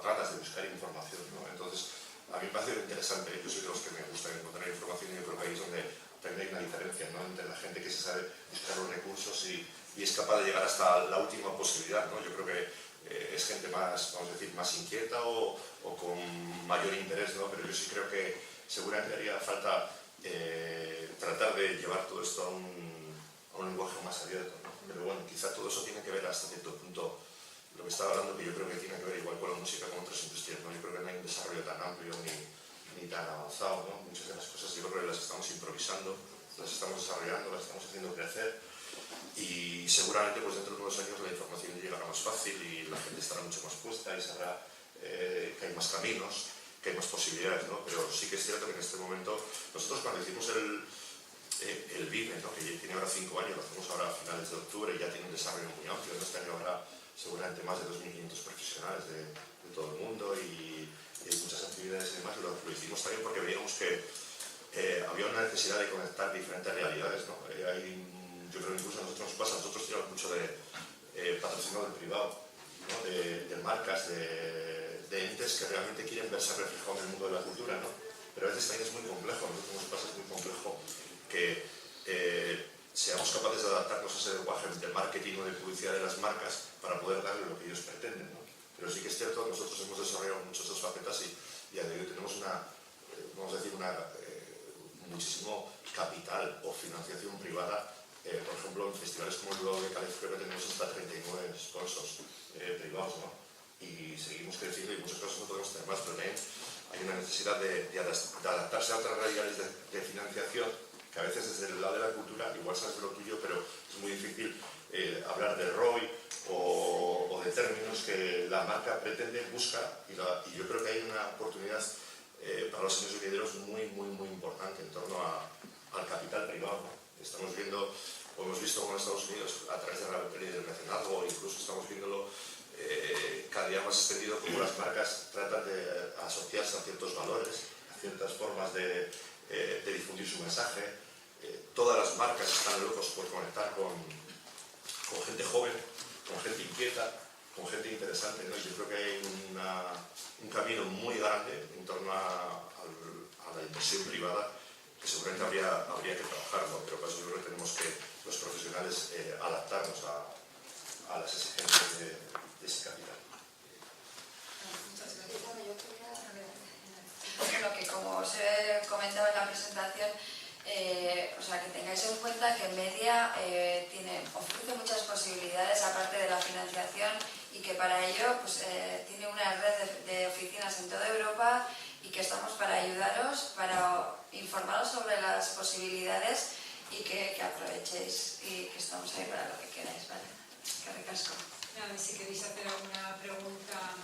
ganas de buscar información, ¿no? Entonces, a mí me parece interesante, yo soy de los que me gusta encontrar información, y yo creo que ahí es donde también hay una diferencia, ¿no? Entre la gente que se sabe buscar los recursos y es capaz de llegar hasta la última posibilidad, ¿no? Yo creo que es gente más, vamos a decir, más inquieta o con mayor interés, ¿no? Pero yo sí creo que seguramente haría falta tratar de llevar todo esto a un lenguaje más abierto, ¿no? Pero bueno, quizá todo eso tiene que ver hasta cierto punto, lo que estaba hablando, que yo creo que tiene que ver igual con la música como otras industrias, ¿no? Yo creo que no hay un desarrollo tan amplio ni tan avanzado, ¿no? Muchas de las cosas yo creo que las estamos improvisando, las estamos desarrollando, las estamos haciendo crecer, y seguramente pues dentro de unos años la información llegará más fácil y la gente estará mucho más puesta y sabrá que hay más caminos, que hay más posibilidades, ¿no? Pero sí que es cierto que en este momento, nosotros cuando hicimos el BIME, ¿no? Que tiene ahora 5 años, lo hacemos ahora a finales de octubre y ya tiene un desarrollo muy amplio, ¿no? Este año habrá seguramente más de 2.500 profesionales de todo el mundo y hay muchas actividades y demás. Lo hicimos también porque veíamos que había una necesidad de conectar diferentes realidades, ¿no? Yo creo que incluso a nosotros nos pasa, nosotros tiramos mucho de patrocinado del privado, ¿no? de marcas, de entes que realmente quieren verse reflejados en el mundo de la cultura, ¿no? Pero a veces también es muy complejo, a nosotros nos pasa, es muy complejo que seamos capaces de adaptarnos a ese lenguaje de marketing o de publicidad de las marcas para poder darle lo que ellos pretenden, ¿no? Pero sí que es cierto, nosotros hemos desarrollado muchas de esas facetas y a día de hoy tenemos vamos a decir, muchísimo capital o financiación privada. Por ejemplo, en festivales como el Luau de Califórnia tenemos hasta 39 sponsors privados, ¿no? Y seguimos creciendo y en muchos casos no podemos tener más, pero también hay una necesidad de adaptarse a otras realidades de financiación, que a veces desde el lado de la cultura igual sabes de lo tuyo, pero es muy difícil hablar de ROI o de términos que la marca pretende, busca, y yo creo que hay una oportunidad para los años venideros muy, muy, muy importante en torno al capital privado, ¿no? Estamos viendo, o hemos visto como en Estados Unidos, a través de la ley del mecenazgo, o incluso estamos viéndolo cada día más extendido, como las marcas tratan de asociarse a ciertos valores, a ciertas formas de difundir su mensaje. Todas las marcas están locos por conectar con gente joven, con gente inquieta, con gente interesante, ¿no? Yo creo que hay un camino muy grande en torno a la inversión privada que seguramente habría que trabajar, ¿no? Pero para eso yo creo que tenemos que los profesionales adaptarnos a las exigencias de ese capital. Muchas gracias. Bueno, que como os he comentado en la presentación, o sea, que tengáis en cuenta que Media ofrece muchas posibilidades aparte de la financiación, y que para ello pues, tiene una red de oficinas en toda Europa y que estamos para ayudaros, para informaros sobre las posibilidades y que aprovechéis y que estamos ahí para lo que queráis, ¿vale? Que ricasco. A ver si queréis hacer alguna pregunta.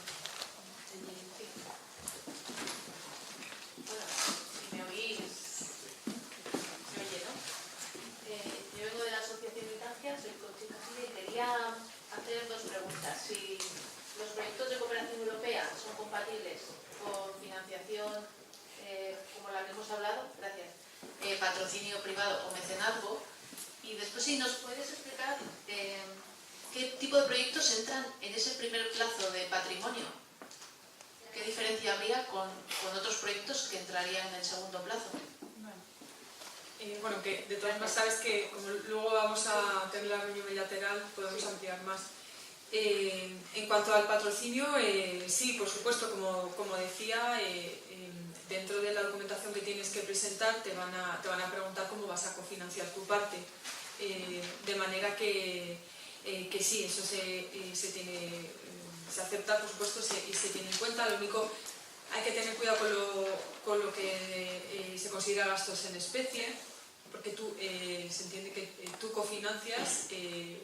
Hola, si me oís, se oye, ¿no? Yo vengo de la Asociación Itagia, soy Conchita Gil y quería hacer dos preguntas. Si los proyectos de cooperación europea son compatibles con financiación como la que hemos hablado, gracias, patrocinio privado o mecenazgo, y después si nos puedes explicar qué tipo de proyectos entran en ese primer plazo de patrimonio. ¿Qué diferencia habría con otros proyectos que entrarían en el segundo plazo? Bueno, que de todas maneras sabes que como luego vamos a tener la reunión bilateral, podemos ampliar más. En cuanto al patrocinio, sí, por supuesto, como decía, dentro de la documentación que tienes que presentar te van a preguntar cómo vas a cofinanciar tu parte, de manera que sí, eso se acepta, por supuesto, y se tiene en cuenta. Lo único, hay que tener cuidado con lo que se considera gastos en especie, porque se entiende que tú cofinancias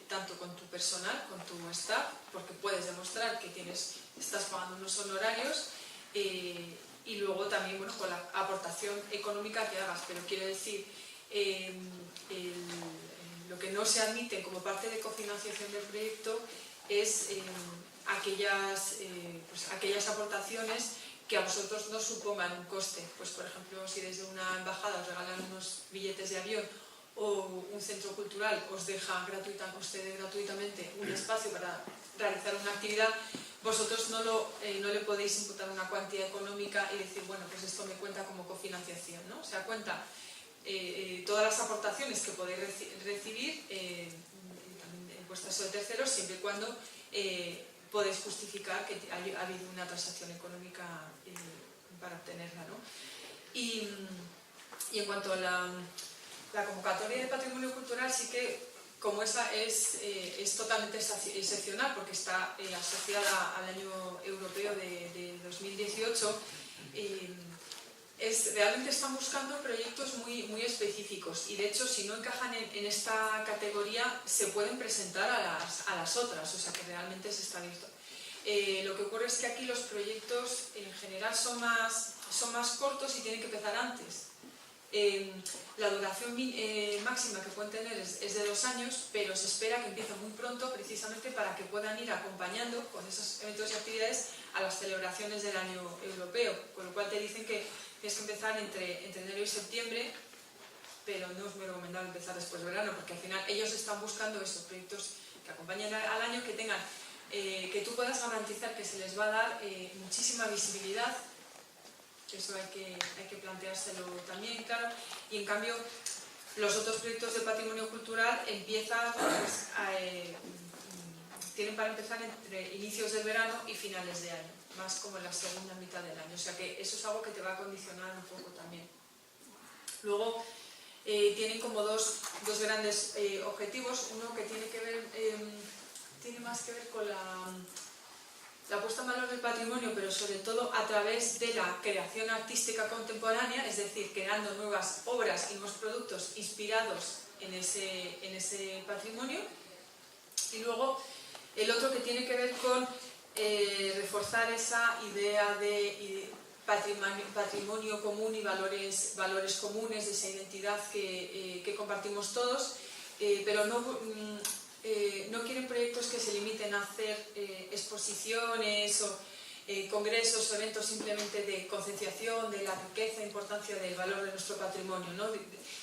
tanto con tu personal, con tu staff, porque puedes demostrar que estás pagando unos honorarios, y luego también, bueno, con la aportación económica que hagas. Pero quiero decir, lo que no se admite como parte de cofinanciación del proyecto es aquellas aportaciones que a vosotros no supongan un coste. Pues, por ejemplo, si desde una embajada os regalan unos billetes de avión o un centro cultural os cede gratuitamente un espacio para realizar una actividad, vosotros no le podéis imputar una cuantía económica y decir, bueno, pues esto me cuenta como cofinanciación, ¿no? O sea, cuenta todas las aportaciones que podéis recibir en vuestra de terceros, siempre y cuando podéis justificar que ha habido una transacción económica para obtenerla, ¿no? Y en cuanto a la convocatoria de patrimonio cultural, sí que, como esa es totalmente excepcional, porque está asociada al año europeo de 2018, realmente están buscando proyectos muy específicos, y de hecho, si no encajan en esta categoría, se pueden presentar a las otras, o sea que realmente se está abierto. Lo que ocurre es que aquí los proyectos en general son más cortos y tienen que empezar antes. La duración máxima que pueden tener es de 2 años, pero se espera que empiecen muy pronto, precisamente para que puedan ir acompañando con esos eventos y actividades a las celebraciones del año europeo, con lo cual te dicen que tienes que empezar entre enero y septiembre, pero no es muy recomendable empezar después del verano, porque al final ellos están buscando esos proyectos que acompañen al año, que tengan, que tú puedas garantizar que se les va a dar muchísima visibilidad. Eso hay que planteárselo también, claro. Y en cambio, los otros proyectos de patrimonio cultural empiezan, pues, tienen para empezar entre inicios del verano y finales de año, más como en la segunda mitad del año. O sea que eso es algo que te va a condicionar un poco también. Luego, tienen como dos grandes objetivos. Uno que tiene más que ver con la puesta en valor del patrimonio, pero sobre todo a través de la creación artística contemporánea, es decir, creando nuevas obras y nuevos productos inspirados en ese patrimonio. Y luego el otro que tiene que ver con reforzar esa idea de patrimonio común y valores comunes, de esa identidad que compartimos todos, pero no quieren proyectos que se limiten a hacer exposiciones o congresos o eventos simplemente de concienciación de la riqueza e importancia del valor de nuestro patrimonio, ¿no?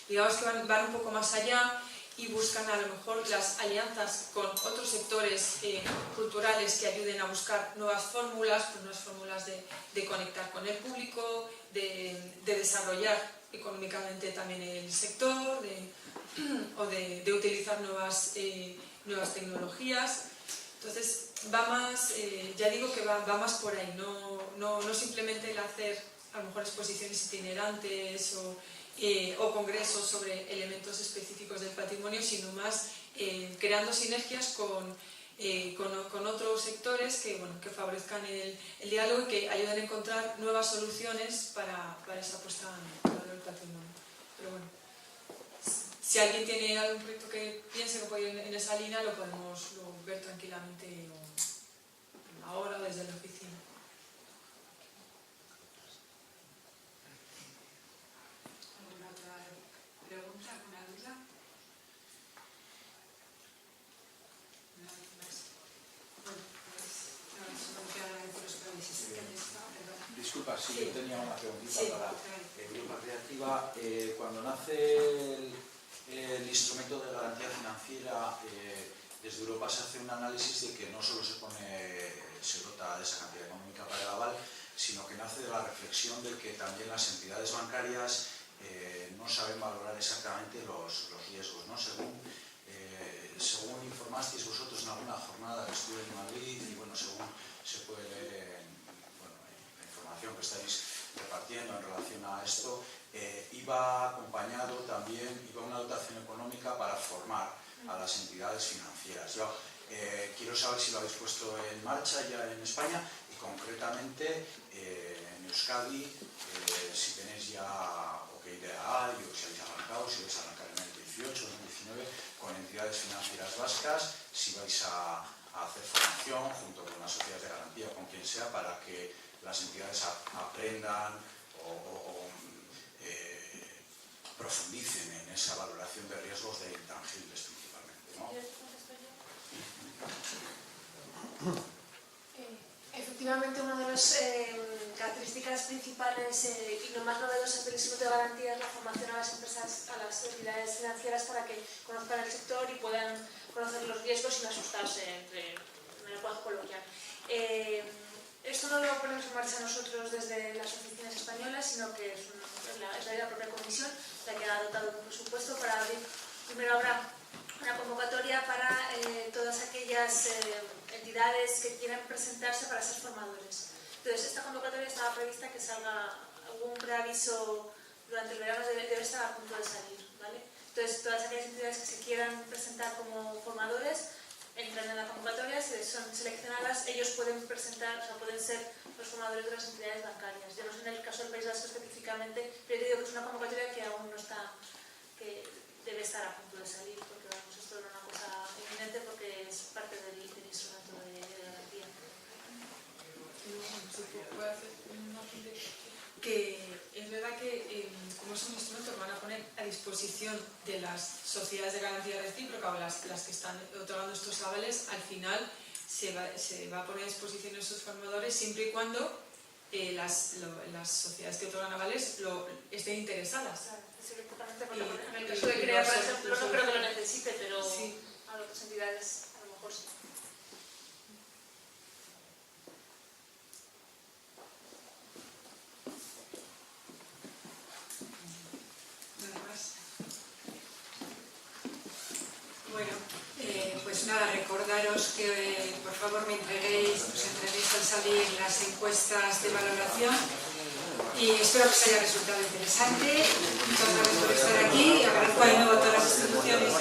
Digamos que van un poco más allá y buscan a lo mejor las alianzas con otros sectores culturales que ayuden a buscar nuevas fórmulas, pues nuevas fórmulas de conectar con el público, de desarrollar económicamente también el sector, o de utilizar nuevas tecnologías. Entonces va más, ya digo que va más por ahí, no simplemente el hacer a lo mejor exposiciones itinerantes o congresos sobre elementos específicos del patrimonio, sino más creando sinergias con con otros sectores que, bueno, que favorezcan el diálogo y que ayuden a encontrar nuevas soluciones para esa puesta en valor del patrimonio. Pero bueno, si alguien tiene algún proyecto que piense que puede ir en esa línea, lo podemos ver tranquilamente ahora o desde la oficina. ¿Alguna otra pregunta, alguna duda? Nada más. Bueno, pues ahora solamente agradeceros por la existencia. Disculpa, sí, Sí. yo tenía una preguntita Sí, para claro. Europa Creativa. Cuando nace el instrumento de garantía financiera, desde Europa se hace un análisis de que no solo se dota de esa cantidad económica para el aval, sino que nace de la reflexión de que también las entidades bancarias no saben valorar exactamente los riesgos, ¿no? Según informasteis vosotros en alguna jornada que estuve en Madrid, y bueno, según se puede leer en la información que estáis repartiendo en relación a esto, iba acompañado también, iba una dotación económica para formar a las entidades financieras. Yo quiero saber si lo habéis puesto en marcha ya en España y concretamente en Euskadi, si tenéis ya OK de AAL, o si habéis arrancado, si vais a arrancar en el 18 o en el 19 con entidades financieras vascas, si vais a hacer formación junto con las sociedades de garantía o con quien sea para que las entidades aprendan o profundicen en esa valoración de riesgos de intangibles principalmente, ¿no? Efectivamente, una de las características principales y lo más novedosas del Instituto de Garantía es la formación a las empresas, a las entidades financieras para que conozcan el sector y puedan conocer los riesgos sin asustarse en el lenguaje coloquial. Esto no lo ponemos en marcha nosotros desde las oficinas españolas, sino que es la propia comisión la que ha dotado un presupuesto para abrir. Primero habrá una convocatoria para todas aquellas entidades que quieran presentarse para ser formadores. Entonces, esta convocatoria estaba prevista que salga algún preaviso durante el verano, debe estar a punto de salir, ¿vale? Entonces, todas aquellas entidades que se quieran presentar como formadores entran en la convocatoria, son seleccionadas, ellos pueden presentar, o sea, pueden ser los formadores de las entidades bancarias. Yo no sé en el caso del País Vasco específicamente, pero yo digo que es una convocatoria que aún no está, que debe estar a punto de salir, porque vamos, esto no es una cosa inminente porque es parte del instrumento de garantía. Puedo hacer una apunte que es verdad que como es un instrumento que van a poner a disposición de las sociedades de garantía recíproca o las que están otorgando estos avales, al final se va a poner a disposición de esos formadores siempre y cuando las sociedades que otorgan avales estén interesadas. Claro, es importante porque en el caso de crear, por ejemplo, no creo que lo necesite, pero sí, a otras entidades a lo mejor sí. Bueno, pues nada, recordaros que por favor os entreguéis al salir las encuestas de valoración y espero que os haya resultado interesante. Muchas gracias por estar aquí y agradezco de nuevo a todas las instituciones